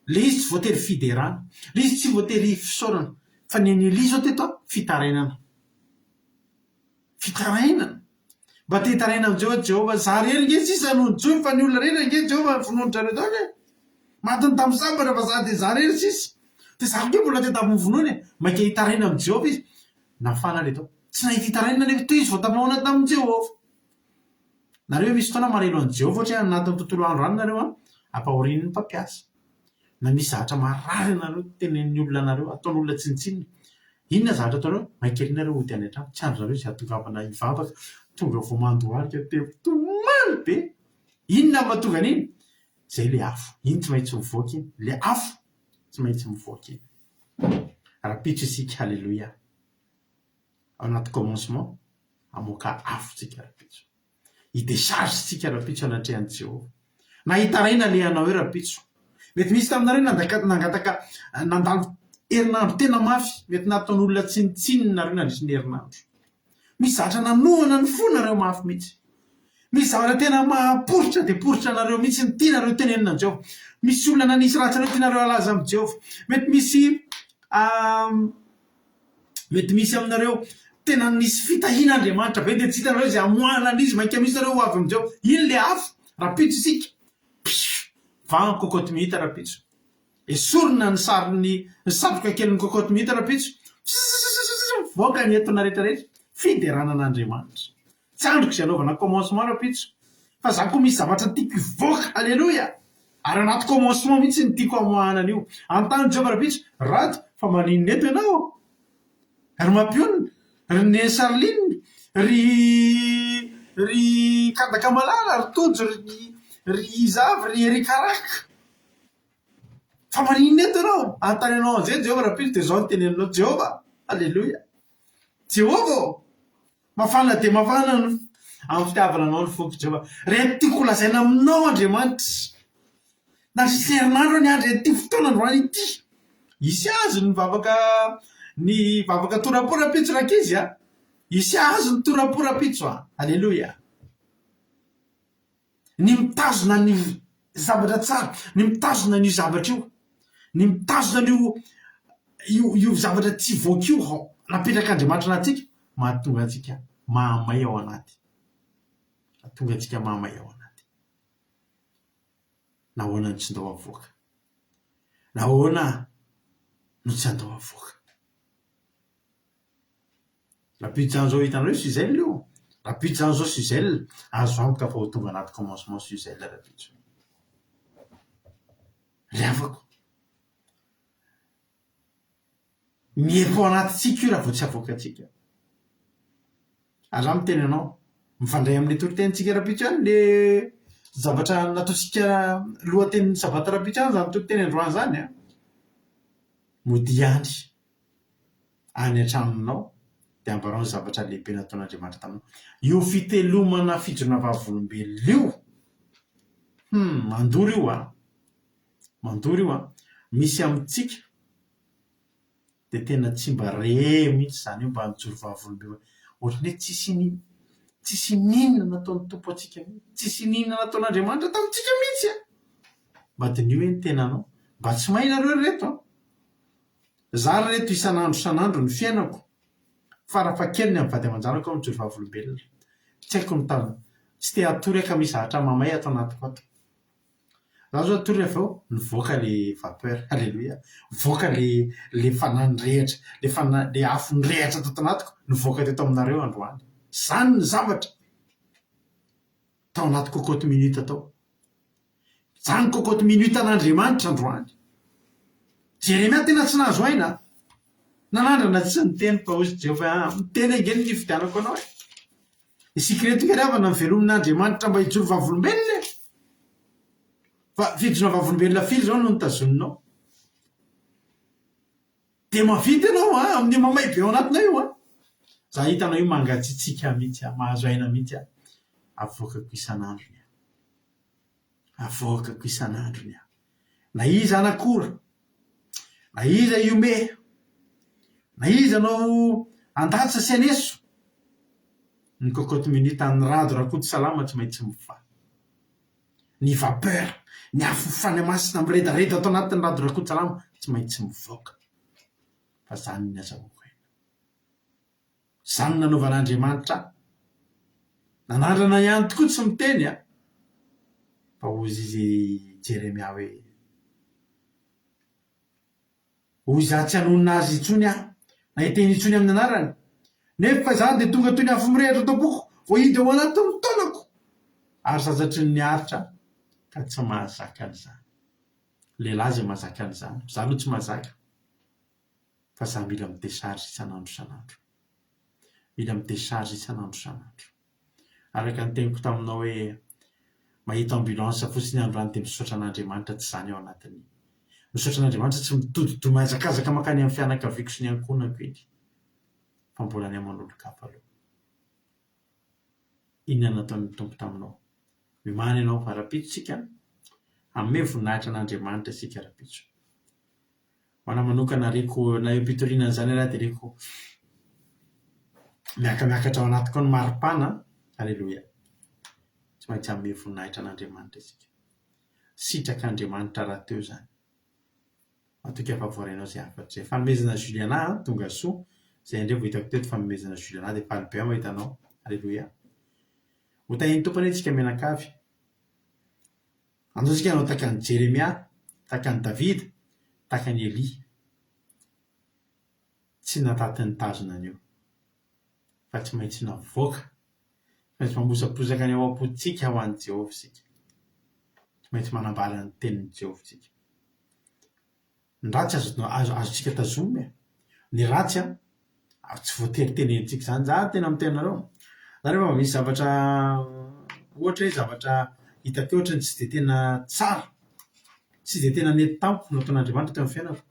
le izy tsy voatery fiderana le izy tsy voatery fisaorana fa ny Elia zao teto fitarainana mba te hitaraina amin'i Jehova za rery nge sisa nonjoy fa ny olona rery nge Jehova vononotrareo tao nge matiny tamin'ny sabatra fa za de za rery sisa de za nge mbola te tamin'ny vonoany maika hitaraina amin'i Jehova izy nafana le tao tsy nahita hitaraina nefa toy izy voatamaona tamin'i Jehova nareo misy fotoana marelo an'i Jehova ohatra anatin'ny tontolo andro any nareo ampahorin'ny mpampiasa na misy zavatra marary anareo tenen'ny olona anareo ataon'olona tsinitsinina inona zavatra ataonareo maikelinareo ody any an-trano tsy andro nareo izay atongavana hivavaka tonga vo mandoharika tempotomany be inona mahatonga an'iny zay le afo iny tsy maintsy mivoaka iny le afo tsy maintsy mivoaka iny rapitso isika halleloia ao anaty commencement amoaka afo tsika rapitso idesarge tsika rapitso anatrehan'i Jehova na hitaraina le anao hoe rapitso mety misy taminareo nangataka nandalo herinandro tena mafy mety nataon'olona tsinitsinina nareo nandritsy ny herinandro misy zavatra nanohana ny fo nareo mafy mihitsy misy zavatra tena mahaporitra de poritra nareo mihitsy ny tianareo tenenina Jehova misy olona nanisy ratsy nareo tianareo alaza amin'i Jehova mety misy aminareo tena nisy fitahina Andriamanitra be de tsy hitanareo izay amoahana an'izy mainka misy nareo ho avy amin'i Jehova iny le afo rapitso isika vagny kokoty mihita rapitso esorina ny sariny ny satroka kelin'ny kokoty mihita rapitso voaka ny entona rehetrarehetra fiderana an'Andriamanitra tsy androko izay anaovana commencement rapitso fa za koa misy zavatra tiako hivoaka alleloia ary anaty commencement mihitsy ny tiako amoahana an'io antany Jehova rapitso rato fa maninona eto ianao ary mampionina ry Nesaline ry kadaka malala ry tojo ry izavy ry erikaraka fa maninona eto ianao antany anao an'izay Jehova rapitso de zao ny teneninao Jehova alleloia Jehova mafana dia mafana no amin'ny fitiavana anao ny foky Jehova reto tiako lazaina aminao Andriamanitra na sisy herinandro ny andro ety fotoana androany ity isy azy ny vavaka torapora-pitso rakizy a isy azy ny torapora-pitso a alleloia ny mitazona ny zavatra tsara ny mitazona ny zavatra io ny mitazona io zavatra tsy voaka io napetrak'Andriamanitra anatsika mahatonga antsika mahamay ao anaty mahatonga antsika mahamay ao anaty nahoana no tsy ndao avoaka nahoana no tsy andao avoaka rapiditra an'izao hitanao Suzelle io rapiditra an'izao Suzelle azo amika fa ho tonga anaty commencement Suzelle rapiditra riavako miepo anaty tsika io raha vao tsy avoaka atsika aza miteny anao mifandray amin'ny toritentsika rapiditra any le zavatra nataotsika lohatenin'ny sabata rapiditra any zany toriteny androany zany a mody any an-tranonao dia ambarao ny zavatra lehibe nataon'Andriamanitra taminao io fitelomana fijona vavolombelona io mandory io a misy amintsika dia tena tsy mba re mihitsy zany io mba mijoro vavolombelona ohatrany hoe tsisy ninona nataon'ny tompo atsika tsisy ninona nataon'Andriamanitra tamintsika mihitsy a mba dinio hoe ny tenanao mba tsy mahinareo reto a za reto isan'andro ny fiainako farafahakeliny amin'ny vady aman-janako ao mijoro vavolombelona tsy haiko ny tany tsy te hatory aka mizahatra mamay atao anatiko ato za zao atory avy ao nivoaka le vapeur alleloia nivoaka le fanany rehatra le afo ny rehatra tato anatiko nivoaka teto aminareo androany zany ny zavatra tao anaty cocotte minute tao zany cocotte minute an'Andriamanitra androany Jeremia tena tsy nahazo aina nanandrana tsy niteny paozy Jehova miteny angeny ny fidianako anao isika reto ikariavana ny velomin'Andriamanitra mba hijoro vavolombelona fa fijona vavolombelona firy zao no nitazoninao dia mavita ianao amin'ny mamay be ao anatinao io za hitanao io mangatsitsika mihitsy mahazo aina mihitsy avoakako isan'androny na iza anakora na iza iome na iza anao andatsa sy aneso ny cocotte minute ny Rado.22 tsy maintsy mifa ny vapeur ny afo fanamasina miredareda atao anatin'ny Rado.22 tsy maintsy mivoaka fa zany ny azahoako aina zany nanaovan'Andriamanitra nanandrana ihany tokoa tsy miteny fa ozy izy Jeremia hoe hoy za tsy hanonona azy itsony na hiteny itsony amin'ny anarany nefa zany dia tonga toy ny afo mirehatra tao-poko voahidy ao anatin'ny taonako ary zazatry ny niaritra ka tsy mahazaka an'izany lehilahy zay mahazaka an'izany za aloha tsy mahazaka fa za mila mitesargy isan'andro araka ny teniko taminao hoe mahita ambulance fotsiny androany dia misaotra an'Andriamanitra tsy zany ao anatiny misaotra an'Andriamanitra tsy mitododo mahazakazaka makany amin'ny fianakaviako sy ny ankonako iny fa mbola ny aman'olo-kafa aloha inona nataon'ny tompo taminao mimany ianao fa rapitsika amin'ny voninahitra an'Andriamanitra isika rapitso ho ana manokana reko na eo am-pitoriana zany raha dia reko miakamiakatra ao anatiko ao ny maripana alleloia tsy maintsy amin'ny voninahitra an'Andriamanitra isika sitrak'Andriamanitra raha teo zany matoka efa voarainao zay afatra zay fanomezana Juliana tonga soa zay indray vao hitako teto fanomezana Juliana dia faly be aho hitanao alleloia ho tahiny tompony itsika menakavy andao tsika anao takan'ny Jeremia takan'ny Davida takan'ny Elia tsy nataty ny tazona an'io fa tsy maintsy navoaka maintsy mamosaposaka ny ao am-potsika ho an'i Jehovah sika tsy maintsy manambara ny tenin'ny Jehovah sika ny ratsy azotsika tazomy ny ratsy tsy voatery tenenitsika zany za tena mitenareo za rehefa misy zavatra ohatra hoe zavatra hitako ohatrany tsy dia tena tsara tsy dia tena nety tampo nataon'Andriamanitra teo amin'ny fiainako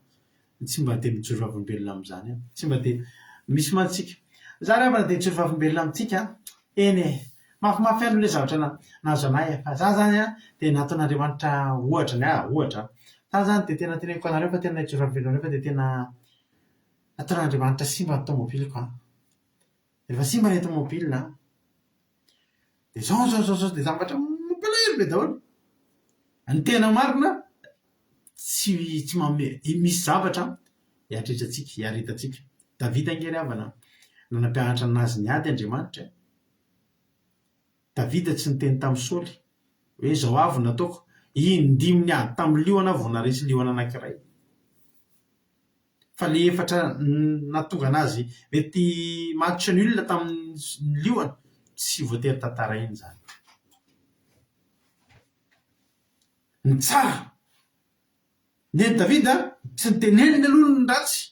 tsy mba dia mijoro vavolombelona amin'izany tsy mba dia misy mantsika za rehefa dia tsy fahafombelona amintsika eny mafimafy ano le zavatra nazo anay fa za zany a dia nataon'andriamanitra ohatra ny ohatra za zany dia tena teneniko anareo fa tena tsy fahafombelonareo fa dia tena nataon'andriamanitra simba ny tomobiliko a rehefa simba ny tomobilina dia zao dia zavatra mampalahelo be daholo ny tena marina tsy misy zavatra hiatretratsika hiaritatsika davida angery havana nanampianatra anazy ny ady andriamanitra davida tsy niteny tamin'ny saoly hoe zao avy nataoko indimy ady tamin'ny liona vao naresy liona anankiray fa le efatra natonga anazy mety match nul tamin'ny liona tsy voatery tantara iny zany ny tsara ny davida tsy niteneniny aloha ny ratsy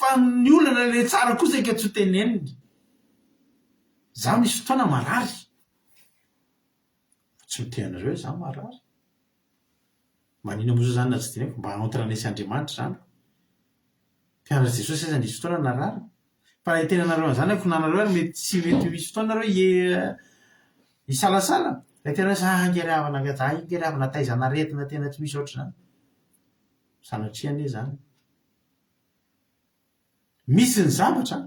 fa ny olana le tsara kosa ka tsy hoteneniny za misy fotoana marary tsy miteanareo za marary manina moa zao zany na tsy teneko mba aontiranesy andriamanitra zany mpianatra jesosy aza nisy fotoana narary fa raha itenanareo an'izany akonanareo ary mety tsy mety misy fotoanareo isalasala raha tena za angery havana za ingery havana taizanaretina tena tsy misy oatra zany sanatria ane zany misy ny zavatra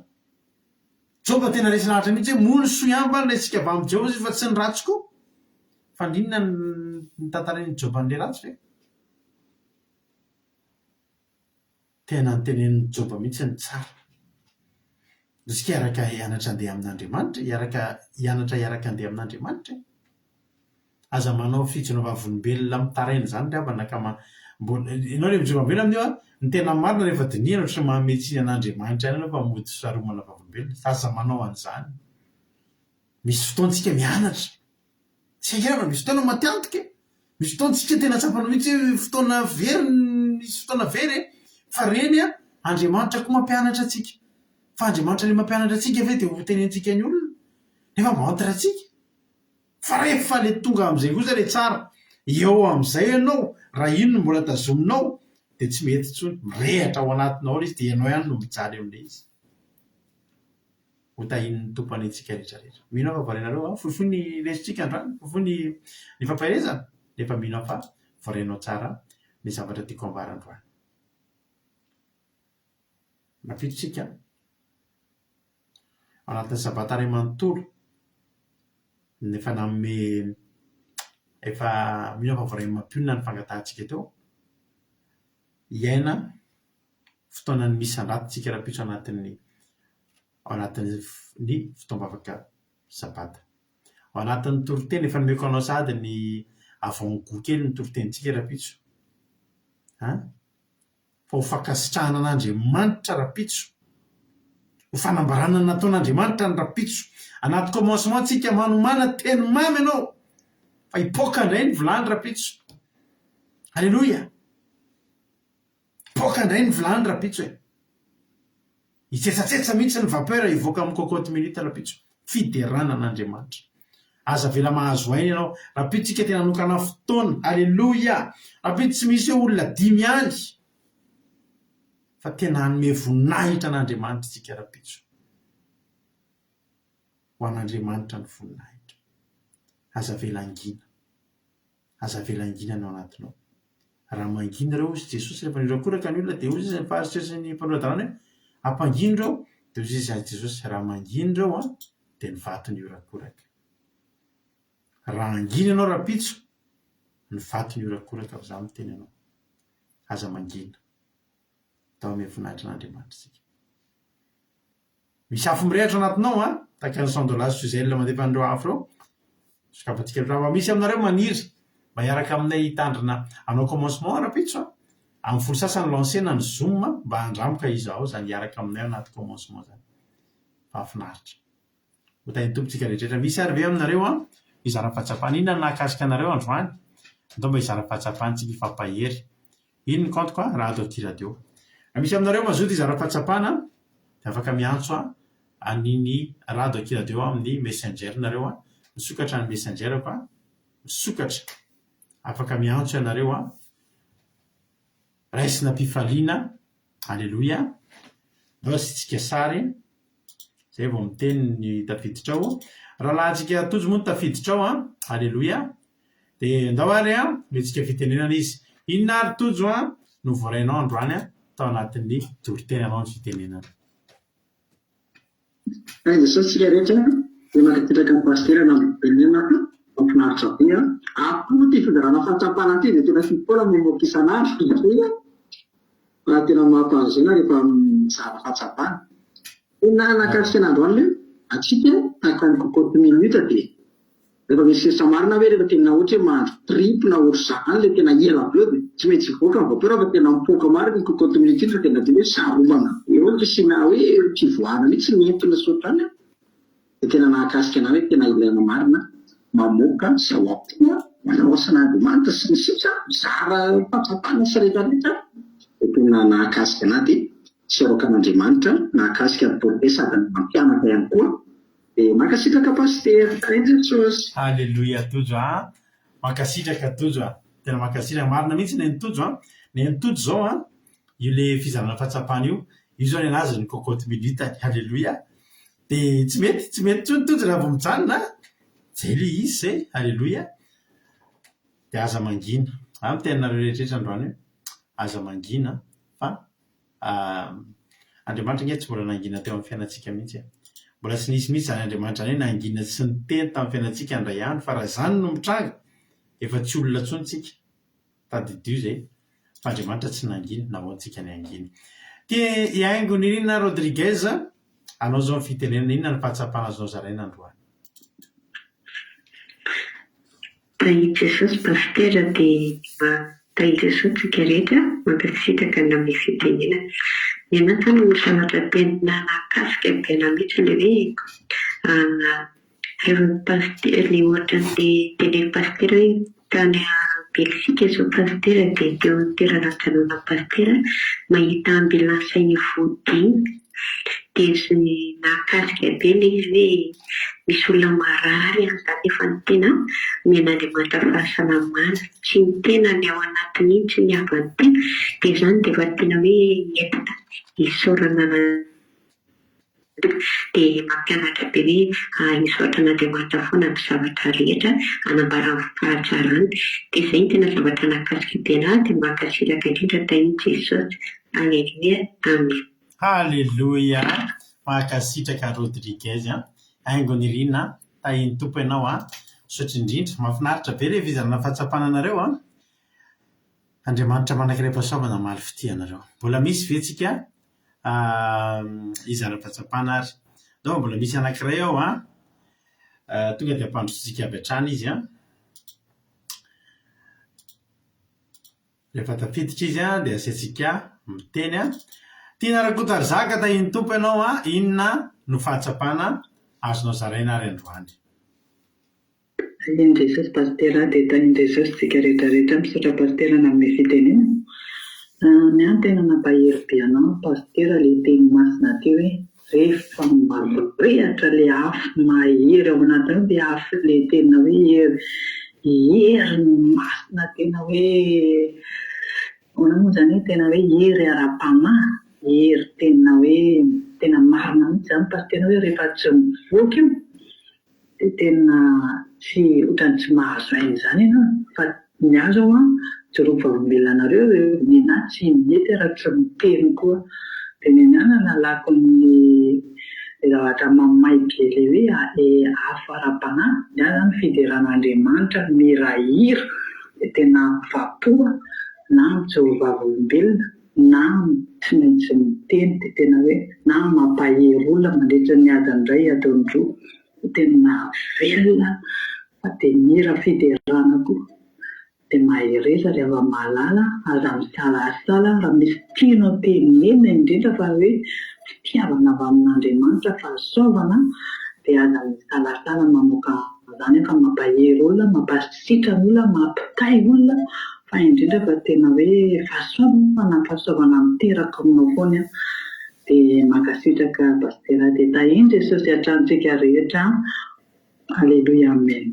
joba tena resy lahatra mihitsy hoe mono soiamba la sika avy amin'ny jehova fa tsy ny ratsy koa fa ndrinona ny tantarany joba n'le ratsy ve tena nytenen'ny joba mihitsy ny tsara isika iaraka hianatra andeha amin'andriamanitra iaraka andeha amin'andriamanitra aza manao fijonavavolombelona mitaraina zany ryavana ka ianao le mijovavelona amin'io a ny tena marina rehefa dinihana otra mahametsy an'andriamanitra ihany anao fa mody saromana vavolombelona aza manao an'izany misy fotoantsika mianatra tsy angerana misy fotoana matiantika misy fotoantsika tena tsapana mihitsy fotoana very misy fotoana very fa reny a andriamanitra koa mampianatra atsika fa andriamanitra le mampianatra atsika ve dia hotenentsika ny olona nefa maantiratsika fa rehefa le tonga am'izay kosa le tsara eo am'izay ianao raha ino no mbola tazominao dia tsy mety tsony mirehatra ao anatinao izy dia ianao ihany no mijaly am'le izy hotahin'ny tompany antsika rehetrarehetra mino aho fa varenareo fohifohy ny lesitsika androany fohifohy ny fampaherezana nefa mino aho fa varenao tsara ny zavatra tiako ambarandroany nafitotsika anatin'ny sabata ray manontolo nefa nanome efa mino aho fa voaray mampionina ny fangatahantsika teo iaina fotoanany misy andratintsika raha-pitso ao anatin'ny fitoam-bavaka sabata ao anatin'ny toroteny efa nomeko anao sady ny avaongo kely ny torotenyntsika raha-pitso fa ho fankasitrahana an'andriamanitra raha-pitso ho fanambarana nataon'andriamanitra ny raha-pitso anaty commencement tsika manomana teny mamy ianao fa hipoaka indray ny vilany raha-pitso alleloia hipoaka indray ny vilany raha-pitso e hitsetsatsetsaka mihitsy ny vapeur hivoaka amin'ny cocotte minute raha-pitso fiderana an'andriamanitra aza vela mahazo aina ianao raha-pitso tsika tena nokana fotoana alleloia raha-pitso tsy misy hoe olona dimy any fa tena hanome voninahitra an'andriamanitra tsika raha-pitso ho an'andriamanitra ny voninahitra aza velangina no anatinao raha mangina reo izy jesosy rehefa nirakoraka ny olona dia ozy izy ny faharitresan'ny mpanodadalana hoe ampanginy reo dia ozy izy jesosy raha manginy reo a dia ny vatony iorakoraka raha angina ianao raha-pitso ny vatony iorakoraka za miteny anao aza mangina atao ame voninahitra an'andriamanitra sika misy afo mirehatra anatinao a tahaka ny sandolasy suzel mandefa an'ireo afo reo sokapatsika raha misy aminareo maniry mba hiaraka aminay hitandrina anao commencement raha-pitso amin'ny folo sasany lancena ny zoom mba handramoka izahao zany hiaraka aminay anaty commencement zany fa afinaritra hotany tompitsika rehetrrehetra misy ary ve aminareo izara-pahatsapana inona nahakasika anareo androany atao mba izara-pahatsapana-tsika ifampahery ino ny compte koa Rado.22 misy aminareo mazoto izara-pahatsapana dia afaka miantso aniny Rado.22 amin'ny messenger nareo misokatra ny messenger koa misokatra afaka miantso ianareo raisina mpifaliana alleloia basitsika sary zay vao miteny ny tafiditra ao raha lahantsika tojo moa ny tafiditra ao alleloia dia ndao ary metsika fitenenana izy inona ary tojo no voarainao androany tao anatin'ny doriteny ny fitenenana Jesosy tsika rehetra dia makatraka ny pastera na tenenana mafinaritra be akoho ty fidarana fahatsapana ty dia tena fipola mamoaka isan'andro tena mampahazoana rehefa mizara fahatsapana na nakasika n'androany le atsika taka ny kokoty minitra dia rehefa misy sesa marina hoe rehefa tena ohatra hoe mahandro triple na ohatra zany le tena ela be dia tsy maintsy voaka ny vapeo rehefa tena mipoka marina ny kokoty minitra tena dia hoe saromana eo tsisina hoe tivoana mitsy mentona sotrany dia tena nakasika na hoe tena ilaina marina mamoaka sawapoa manao san'Andriamanitra sy ny sisa mizara fahatsapana sy rehetrarehetra dia tena nakasika na dia tsy aroka an'Andriamanitra nakasika ny tolbe sady ny mampianaka ihany koa dia makasitraka pastera Jesosy. Alleluia tojo makasitraka tojo tena makasitraka marina mihitsy ny tojo ny tojo zao io le fizarana fahatsapana io zao ny anazy ny kokoty minita alleluia dia tsy mety tsony tojo raha vao mijanona zay le izy zay alleluia dia aza mangina amin'ny tenanareo rehetrarehetra androany aza mangina fa Andriamanitra nge tsy mbola nangina teo amin'ny fiainantsika mihitsy mbola tsy nisy mihitsy zany Andriamanitra hoe nangina sy ny teny tamin'ny fiainantsika andray andro fa raha zany no mitranga efa tsy olona tsontsika tadidio zay fa Andriamanitra tsy nangina nahoantsika ny angina dia iaingo ny Irina Rodriguez anao zao ny fitenenana inona ny fahatsapana azonao zaraina androany Tahi Jesosy pastera dia tahi Jesosy tsika rehetra mankasitraka na amin'ny fitenenana ny anatany ny sanatra penina nakasika bena mihitsy le hoe le ohatra ny teneny pastera hoe tany Belzika zao pastera dia teo amin'ny toerana fijaliana pastera mahita ambilansa voadiny dia sy nakasika be le izy hoe misy olona marary an'izany efa ny tena mian'Andriamanitra fahasalamana tsy ny tena ny ao anatiny iny tsy ny avy ny tena dia izany dia efa tena hoe entina hisaorana dia mampianatra be hoe hisaotra an'Andriamanitra foana ny zavatra rehetra hanambarany fahatsarany dia izay ny tena zavatra nakasika tena dia mankasitraka indrindra tahi Jesosy alleluia amen. Alleluia mankasitraka Rodriguez haingony Irina tahiny tompo ianao sotra indrindra mahafinaritra be le fizarana fahatsapana anareo Andriamanitra manankiray mpasaovana maly fitianareo mbola misy vetsika izara fahatsapana ary dao mbola misy anankiray ao tonga dia ampandrotsika avy hatrany izy rehefa tafiditra izy dia asiantsika miteny tiana rakotary zaka tahiny tompo ianao inona no fahatsapana azonao zaraina ary androany Tahin Jesosy pastera dia tahin Jesosy tsika rehetrarehetra misaotra pastera na amin'ny fitenenana ny tena nampahery be anao pastera le teny masina ty hoe rehefa marehatra le afo mahery ao anatiny dia afo le tena hoe hery masina tena hoe ona moa zany hoe tena hoe hery ara-pamahy hery tena hoe tena marina mihitsy zany pastera hoe rehefa tsy mivoaka io dia tena tsy ohatrany tsy mahazo aina izany ianao fa ny azo jerova vomelanareo nena tsy mety raha tsy miteny koa dia nenana nalako ny zavatra mamay be le hoe afo ara-panahy ny azy zany fideran'Andriamanitra mirahira dia tena vapoa na jerova vomelona na tsy maintsy miteny dia tena hoe na mampahery olona mandritra ny ady indray ataony roa tena velona fa dia mira fiderana koa dia mahereza rehefa mahalala aza misalasala raha misy tianao tenenina indrindra fa hoe fitiavana avy amin'Andriamanitra fahasaovana dia aza misalasala mamoaka izany fa mampahery olona mampasitra ny olona mampitay olona fa indrindra fa tena hoe fahasaovana miteraka aminao foana dia mankasitraka pastera dia tahin Jesosy hatrantsika rehetra alleluia amen.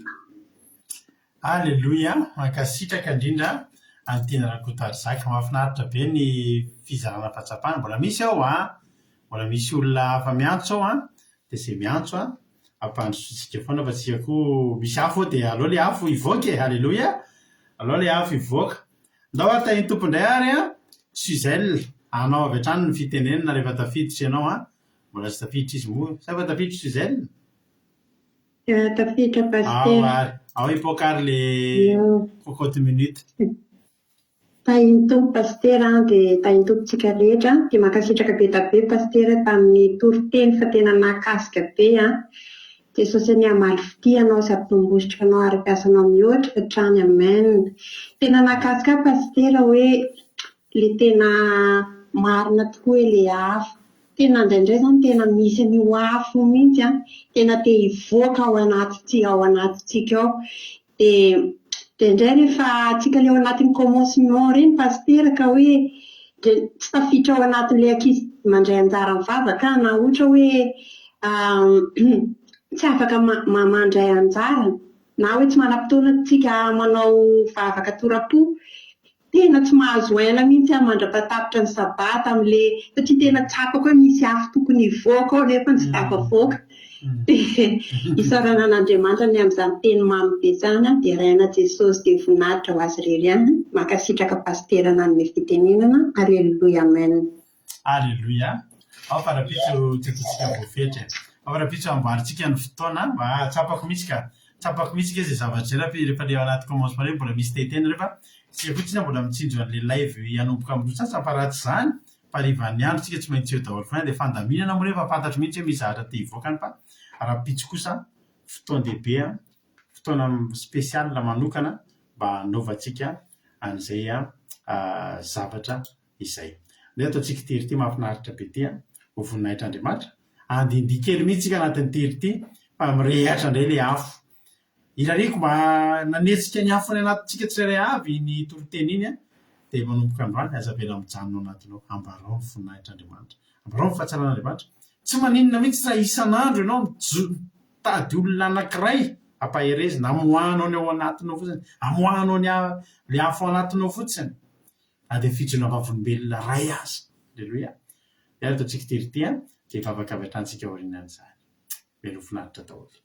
Alleluia mankasitraka indrindra antiana rakotary zaka mahafinaritra be ny fizarana fahatsapana mbola misy ao mbola misy olona hafa miantso ao dia izay miantso ampandrosotsika foana fa tsika koa misy afo dia aloha le afo ivoaka halleloia aloha le afo ivoaka ndao atahiny tompondray ary Suzelle anao avy hatrany ny fitenenana rehefa tafiditra ianao mbola tsy tafiditra izy moa sa efa tafiditra Suzelle tafiditra pastera ao ipokary le cocotte minute tahiny tompo pastera dia tahiny tompontsika rehetra dia mankasitraka be da be pastera tamin'ny toriteny fa tena nakasika be dia sosany amaly fity anao sy ampitombosotra anao ara-piasanao mihoatra hatrany amen tena nakasika pastera hoe le tena marina tokoa hoe le afo tena indraindray zany tena misy an'io afo mihitsy tena te hivoaka ao anatintsika ao dia indray rehefa tsika leo anatin'ny commencement reny pastera ka hoe tsy tafiditra ao anatin'ilay ankizy mandray anjara mivavaka na ohatra hoe tsy afaka mandray anjara na hoe tsy manam-potoana tsika manao vavaka torapo tena tsy mahazo aina mihitsy mandra-patapitra ny sabata amin'ilay satria tena tsapako hoe misy afo tokony hivoaka ao nefa tsy tafavoaka dia isaorana an'Andriamanitra ny amin'izany teny mamy be izany dia raina Jesosy dia voninahitra ho azy irery ihany mankasitraka pastera nanome fitenenana alleluia amen alleluia ao farapitso tsekotsika voafetra ao farapitso amboaritsika ny fotoana mba tsapako mihitsy ka izay zavatra rehefa le ao anaty commencement reny mbola misy tetena rehefa tsika fotsiny mbola mitsinjo an'le live hanomboka amin'ny sasaparatsy izany parivany andro tsika tsy maintsy eo daholo foana dia fandaminana moa rehefa fantatro mihitsy hoe misy zavatra te hivoakany fa raha-pitso kosa fotoan-dehibe fotoana spesiala manokana mba hanaovantsika an'izay zavatra izay dia ataontsika tery ty mahafinaritra be ty ho voninahitr'Andriamanitra andindia kely mihitsy tsika anatin'ny tery ty fa mirehatra indray le afo irareko mba nanetsika ny afo ny anatintsika tsirairay avy ny toriteny iny dia manomboka androany azavela mijanona anatinao ambarao ny voninahitr'Andriamanitra ambarao ny fahatsaràn'Andriamanitra tsy maninona mihitsy raha isan'andro ianao mitady olona anankiray ampaherezina amoahanao ny ao anatinao fotsiny amoahanao le afo anatinao fotsiny dia fijona vavolombelona ray azy alleloia dia ataontsika tery ty dia vavaka avy hatransika aorianan'izany melo finaritra daholo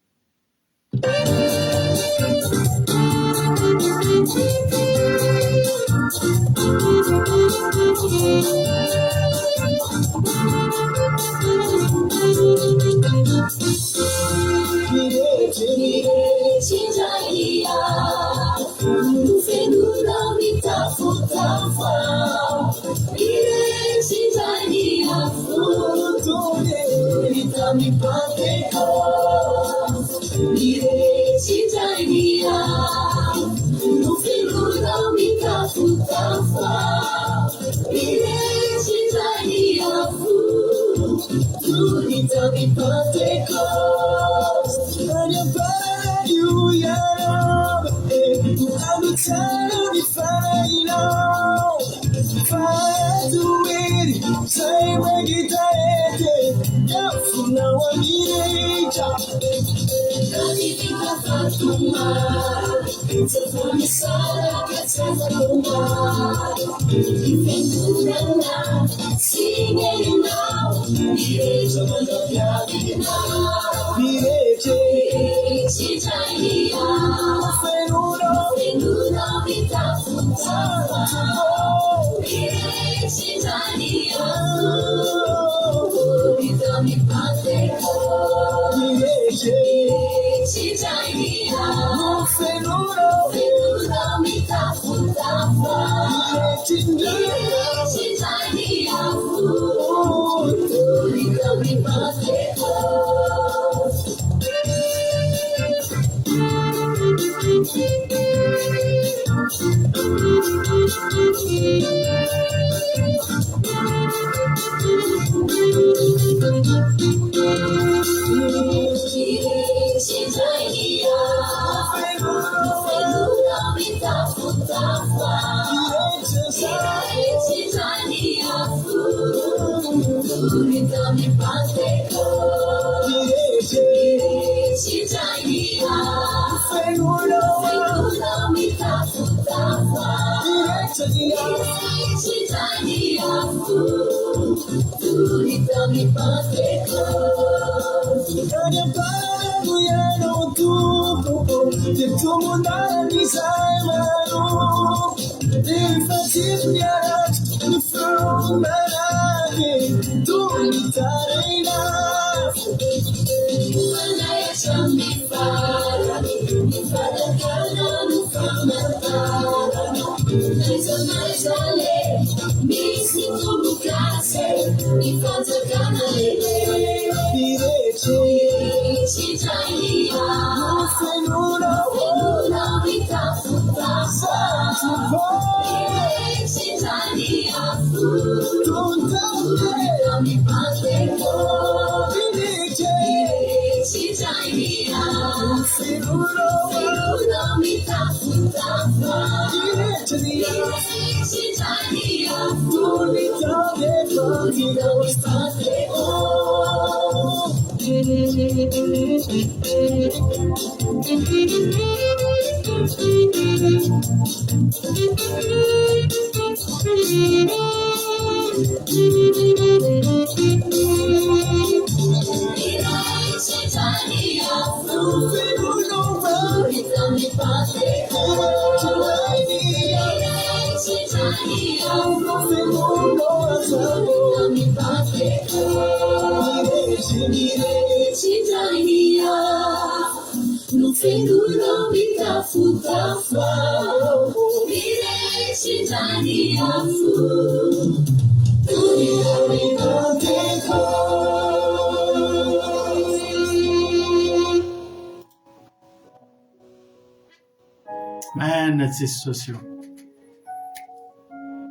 Maina Jesosy io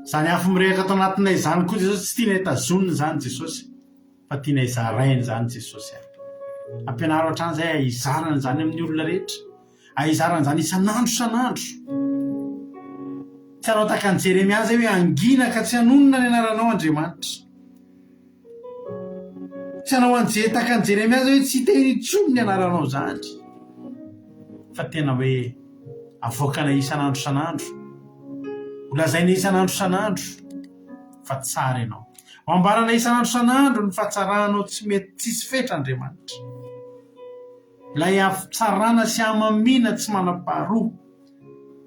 zany afo mirehitra ato anatinay zany koa Jesosy tsy tiana hitazonina zany Jesosy fa tiana izarainy zany Jesosy ampianaro hatrany zay ahizarana zany amin'ny olona rehetra ahizarana zany isan'andro isan'andro tsy anao tahaka ny Jeremia zay hoe angina ka tsy hanonona ny anaranao Andriamanitra tsy anao tahaka ny Jeremia zay hoe tsy hiteny intsony ny anaranao zany fa tena hoe avoakana isan'andro isan'andro olazaina isan'andro isan'andro fa tsara ianao ho ambarana isan'andro isan'andro ny fahatsarahanao tsy mety tsisy fetra Andriamanitra ilay tsarana sy hamamiana tsy manam-paharoa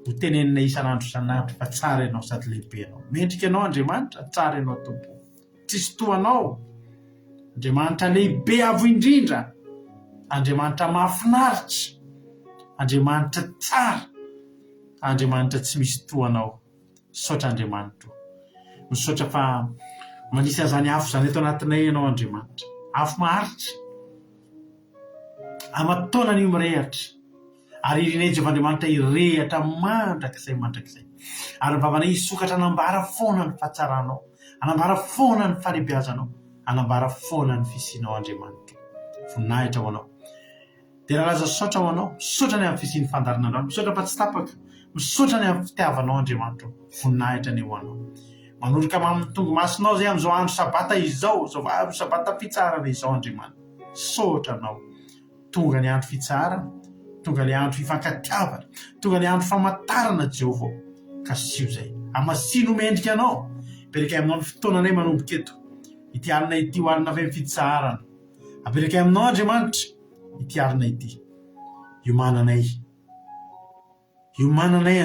ho tenenina isan'andro isan'andro fa tsara ianao sady lehibe ianao mendrika ianao Andriamanitra tsara ianao tompo tsisy toanao Andriamanitra lehibe avo indrindra Andriamanitra mahafinaritra Andriamanitra tsara Andriamanitra tsy misy toanao saotra Andriamanitra misaotra fa manisy azany afo zany eto anatinay ianao Andriamanitra afo maharitra amatona an'io mirehatra ary irinay Jehovandriamanitra irehatra mandrakizay ary vavanay hisokatra anambara foana ny fahatsaranao anambara foana ny faribeazanao anambara foana ny fisianao Andriamanitra voninahitra ho anao dia raha laza saotra ho anao misaotra ny amin'ny fisian'ny fandarinandreo misaotra fa tsy tapaka misaotra ny amin'ny fitiavanao Andriamanitra voninahitra ny ho anao manoloka amin'ny tongo masonao zay amin'izao andro sabata izao zao andro sabata fitsarana izao Andriamanitra saotra anao tonga ny andro fitsarana tonga ny andro fifankatiavana tonga ny andro famantarana Jehovah ka sio zay amasino mendrika anao apereka aminao ny fotoananay manomboka eto ity alina ity ho alina avy amin'ny fitsarana apereka aminao Andriamanitra ity alina ity iomananay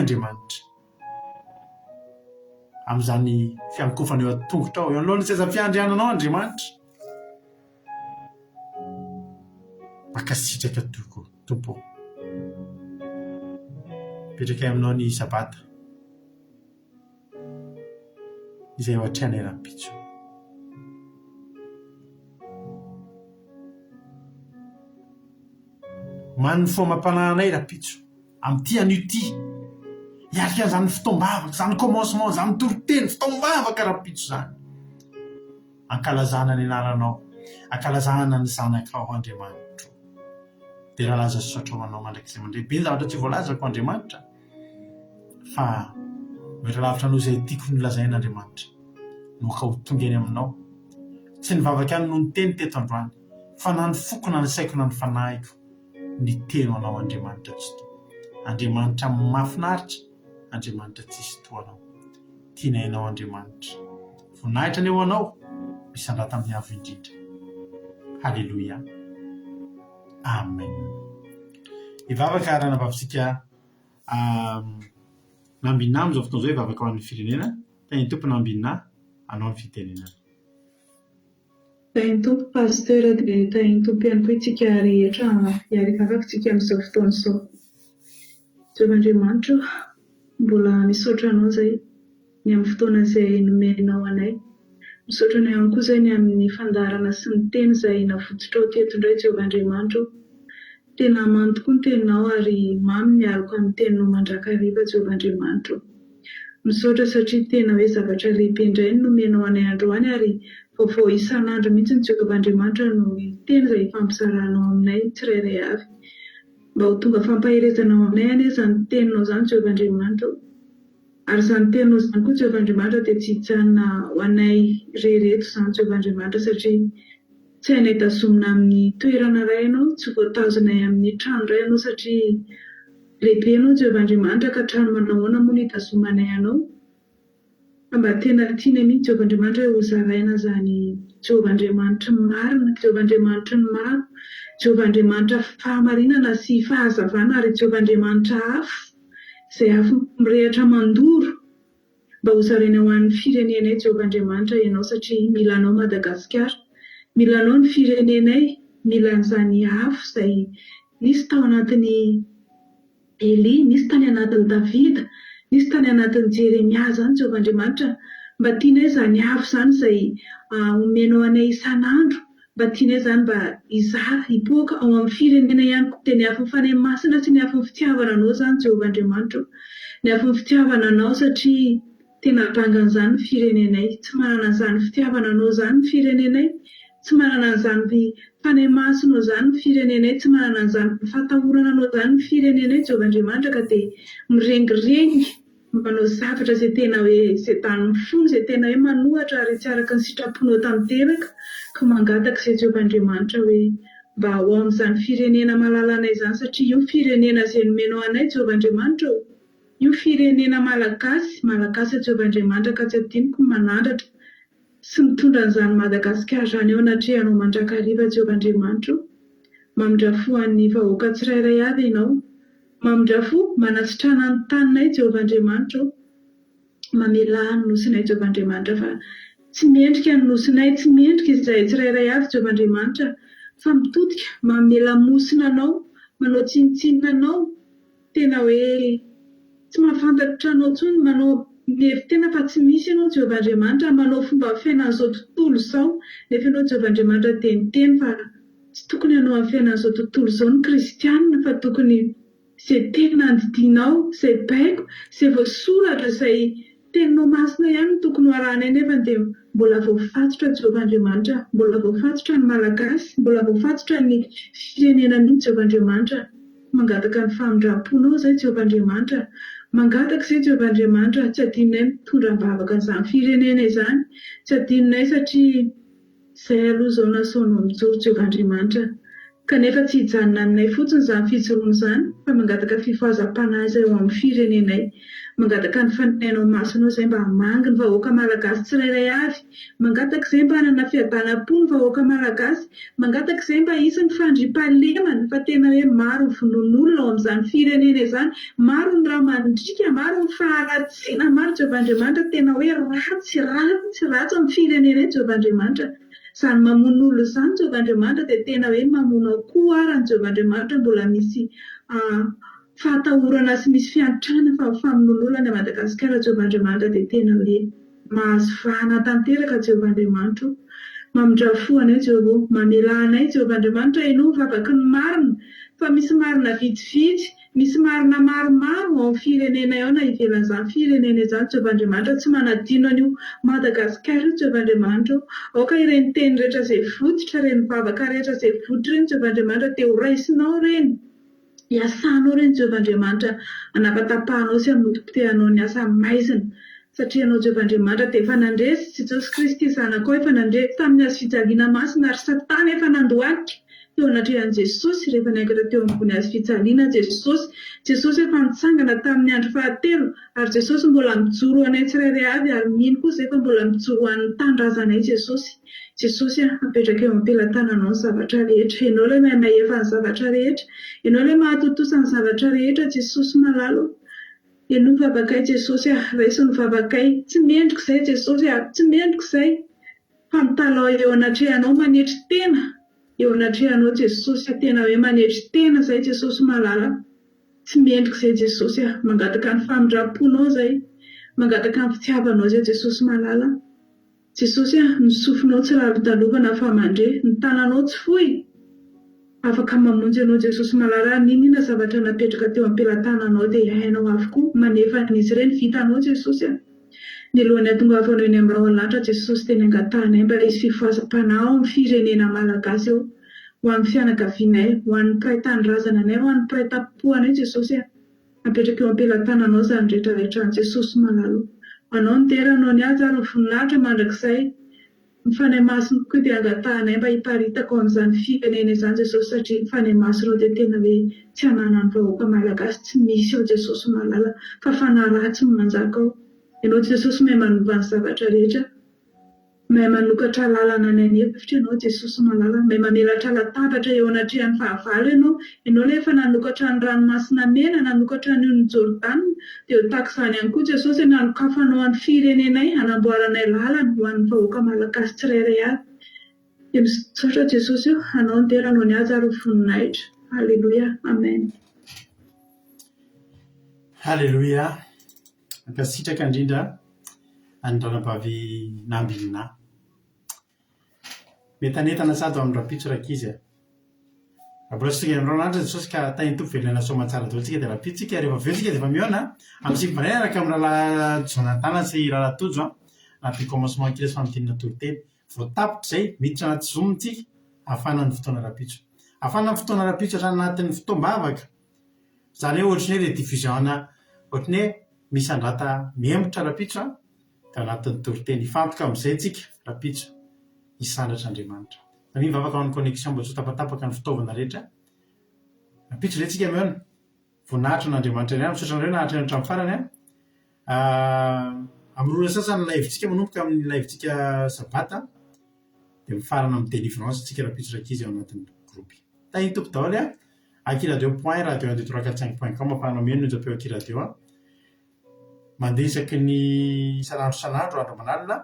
Andriamanitra amin'izany fiankofana eo an-tongotra ao eo anoloany seza fiandriananao Andriamanitra makasitraka tompo petraka aminao ny sabata izay ao atrehana eram-pitso man'ny fomam-panahinay rapitso amin'ity an'io ty hiarika an'izany fotoam-bavaka zany commencement zany toriteny fotoam-bavaka rapitso zany ankalazana ny anaranao ankalazana ny zanakao Andriamanitra dia raha laza saotra ho anao mandrakizay mandray be ny zavatra tsy voalazako Andriamanitra fa mety lavitra anao izay tiako ny lazain'Andriamanitra no ka ho tonga eny aminao tsy nivavaka any no niteny teto androany fa na ny foko na ny saiko na ny fanahiko ny teno anao Andriamanitra tsy to Andriamanitra mahafinaritra Andriamanitra tsisy toanao tiana ianao Andriamanitra voninahitra ny eo anao misy andrata amin'ny avo indrindra halleluia amen. Ivavaka ranam-bavitsika nambinina amin'izao fotoana izao ivavaka ho amin'ny firenena teny tompony ambinina anao ny fitenenana. Tany tompo pasteur dia tany tompo ihany koa itsika rehetra hiaraka vavakantsika amin'izao fotoana izao. Jehovandriamanitra, mbola misaotra anao izay ny amin'ny fotoana izay nomenao anay. Misaotra anay ihany koa izay ny amin'ny fandarana sy ny teny izay navotsitra ao teto indray Jehovandriamanitra. Tena mamy tokoa ny teninao ary mamy miaraka amin'ny teninao mandrakariva Jehovandriamanitra. Misaotra satria tena hoe zavatra lehibe indray no nomenao anay androany ary vaovao isan'andro mihitsy ny Jehovandriamanitra no teny izay fampizaranao aminay tsirairay avy. Mba ho tonga fampaherezana ao aminay anie izany teninao izany Jehovandriamanitra. Ary izany teninao izany koa Jehovandriamanitra dia tsy hijanona ho anay rehereto izany Jehovandriamanitra satria tsy hainay tazomina amin'ny toerana iray ianao, tsy voatazonay amin'ny trano iray ianao satria lehibe ianao Jehovandriamanitra ka trano manahoana moa no hitazomanay anao. Mba tena tiana mihitsy Jehovandriamanitra ho zaraina izany Jehovandriamanitra marina, Jehovandriamanitra ny maro, Jehovandriamanitra fahamarinana sy fahazavana ary Jehovandriamanitra afo izay afo mirehitra mandoro. Mba ho zaraina ho an'ny firenenay Jehovandriamanitra ianao satria milanao Madagasikara, milanao ny firenenay, milan'izany afo izay nisy tao anatin'ny Eli, nisy tany anatin'ny Davida, nisy tany anatin'ny Jeremia izany Jehovandriamanitra. Mba tianay izany afo izany izay omenao anay isan'andro. Mba tianay izany mba hizara, hipoaka ao amin'ny firenena ihany koa dia ny afon'ny fanahy masina sy ny afon'ny fitiavana anao izany Jehovandriamanitra. Ny afon'ny fitiavana anao satria tena bangan' izany ny firenenay. Tsy manana an'izany fitiavana anao izany ny firenenay. Tsy manana an'izany fanahy masina izany ny firenenay. Tsy manana an'izany fatahorana anao izany ny firenenay Jehovandriamanitra ka dia mirengirengy manao zavatra izay tena hoe izay tany mifono, izay tena hoe manohatra ary tsy araka ny sitraponao tanteraka ka mangataka izay Jehovandriamanitra hoe mba ao amin'izany firenena mahalalana izany satria io firenena izay nomenao anay Jehovandriamanitra. Io firenena malagasy, malagasy Jehovandriamanitra ka tsy adinoko manandratra sy mitondra an'izany Madagasikara izany eo anatrehanao mandrakariva Jehovandriamanitra. Mamindrafo an'ny vahoaka tsirairay avy ianao. Mamindrafo manasitrana ny taninay Jehovandriamanitra. Mamela ny nosinay Jehovandriamanitra fa tsy mendrika ny nosinay, tsy mendrika izay tsirairay avy Jehovandriamanitra fa mitodika mamela mosina anao, manao tsinitsinina anao, tena hoe tsy mahafantatra anao intsony, manao mievi-tena fa tsy misy ianao Jehovandriamanitra, manao fomba fiainan'izao tontolo izao nefa ianao Jehovandriamanitra dia miteny fa tsy tokony ianao amin'ny fiainan'izao tontolo izao ny kristianina fa tokony izay tena andidinao, izay baiko, izay voasoratra, izay teninao masina ihany no tokony ho arahanay nefa dia mbola voafatotra Jehovandriamanitra, mbola voafatotra ny malagasy, mbola voafatotra ny firenena mihitsy Jehovandriamanitra. Mangataka ny famindram-ponao izay Jehovandriamanitra. Mangataka izay Jehovandriamanitra, tsy adinonay mitondra bavaka izany firenena izany, tsy adinonay satria izay aloha izao nasaonao mijoro Jehovandriamanitra. Kanefa tsy hijanona aminay fotsiny izany fijoroana izany fa mangataka fifohazam-panahy izay ao amin'ny firenenay. Mangataka ny faninainao masonao izay mba hamangy ny vahoaka malagasy tsirairay avy. Mangataka izay mba hanana fiadanam-po ny vahoaka malagasy. Mangataka izay mba hisy ny fandriampahalemana fa tena hoe maro ny vonon'olona ao amin'izany firenena izany. Maro ny ramandrika, maro ny faharatsiana, maro Jehovandriamanitra tena hoe ratsy amin'ny firenenay Jehovandriamanitra. Izany mamono olona izany Jehovandriamanitra dia tena hoe mamono koa arany Jehovandriamanitra. Mbola misy fahatahorana sy misy fiantrana fa famonoan'olona ny Madagasikara Jehovandriamanitra dia tena hoe mahazo vahana tanteraka Jehovandriamanitra. Mamindrafo anay Jehovah, mamela anay Jehovandriamanitra ianao vavaky ny marina fa misy marina vitsivitsy, misy marina maromaro ao amin'ny firenena ao na ivelan'izany firenena izany Jehovandriamanitra. Tsy manadino an'io Madagasikara io Jehovandriamanitra. Aoka ireny teny rehetra izay fototra, ireny vavaka rehetra izay fototra ireny Jehovandriamanitra dia ho raisinao ireny. Iasanao ireny Jehovandriamanitra, anapatapahanao sy hamontom-potehanao ny asa maizina satria ianao Jehovandriamanitra dia efa nandresy Jesosy Kristy zanakao, efa nandresy tamin'ny hazo fijaliana masina ary Satana efa nandohalika. teo anatrehan'i Jesosy rehefa niankatra teo ambony hazo fijaliana Jesosy efa nitsangana tamin'ny andro fahatelo ary Jesosy mbola mijoro anay tsirairay avy ary mino kosa efa mbola mijoro an'ny tandrazanay Jesosy apetraka eo ampelantananao ny zavatra rehetra, ianao ilay mahay mahefa ny zavatra rehetra, ianao ilay mahatotosa ny zavatra rehetra Jesosy malalo. Ianao mivavakay Jesosy raisy ny vavakay, tsy mendrika izay Jesosy tsy mendrika izay fa mitalao eo anatrehanao manetry tena, eo anatrehanao Jesosy tena hoe manetry tena izay Jesosy malala, tsy mendrika izay Jesosy mangataka ny famindram-ponao izay, mangataka ny fitiavanao izay Jesosy malala. Jesosy ny sofinao tsy raro-dalovana fa mandre, ny tananao tsy fohy, afaka mamonjy ianao Jesosy malala. Ninona zavatra napetraka teo ampelantananao dia hainao avokoa manefa n'izy ireny vitanao Jesosy. Ny alohan'ny ahatongavanao eny amin'ny raholanitra Jesosy teny angatanay mba hisy fivoazam-panahy ao amin'ny firenena malagasy eo, ho amin'ny fianakavianay, ho an'ny mpiray tanindrazananay, ho an'ny mpiray tapohanay Jesosy apetraka eo ampelantananao izany rehetrarehetra ny Jesosy malalo. Anao ny teranao ny azy ary ny voninahitra mandrakizay mifanahy masina koa dia angatahanay mba hiparitaka ao amin'izany firenena izany Jesosy, satria mifanahy masinao dia tena hoe tsy hananan'ny vahoaka malagasy tsy misy ao Jesosy malala fa fanahy ratsy no manjaka ao. Ianao Jesosy mahay manova ny zavatra rehetra, mahay manokatra lalana ny an'efitra ianao Jesosy malala, mahay mamelatra latabatra eo anatrehan'ny fahavalo ianao ilay efa nanokatra ny ranomasina mena, nanokatra ny Jordana, dia ho tahaka izany ihany koa Jesosy ny anokafanao an'ny firenenay, hanamboaranay lalana ho an'ny vahoaka malagasy tsirairay avy. Dia misaotra Jesosy anao ny teranao ny azy ary ny voninahitra. Halleluia, amen. Halleluia. Ankasitraka indrindra andranam-bavy nambilina metanetana sady amin'ny rapitso rakizy mbola sika amin'irao lanitra Jesosy ka tany tompy velona soamantsara daolitsika dia rapitsika rehefa velontsika dia efa miona amintsika mpanay araka amin'ny lala jonatana sy lalatojo napy commencement kilasy famidinina toloteny voatapitra izay miditra anaty zomontsika afana ny fotoana rapitso, afana ny fotoana rapitso atrany anatin'ny fotoam-bavaka izany hoe ohatrany hoe redivision ohatrany hoe misy andrata miembotra rapitso dia anatin'ny toloteny ifantoka amin'izay tsika rapitso isandratra Andriamanitra. Mivavaka amin'ny connexion mba tsy ho tapatapaka ny fitaovana rehetra. Rapitso izay tsika miona voninahitra n'Andriamanitra ihany misaotra anareo nahatrany hatramin'ny farany amin'ny rona sasany laivitsika manomboka amin'ny laivitsika sabata dia mifarana amin'ny délivrance tsika rapitso rakizy ao anatin'ny groupe. Tany tompo daholo aki-radio.radio12345.com afahanao mihaino ny japeo aki-radio mandeha isaky ny isan'andro andro manalina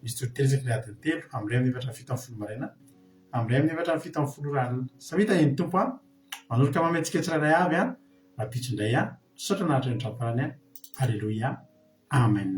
misy toloteny isaky ny adiny 3 amin'ray amin'ny 7:70 maraina amin'ray amin'ny 7:70 ralina. Samita ny tompo manoloka mametrika tsirairay avy rapitso indray misaotra nahatrany hatramin'ny farany. Halleluia, amen.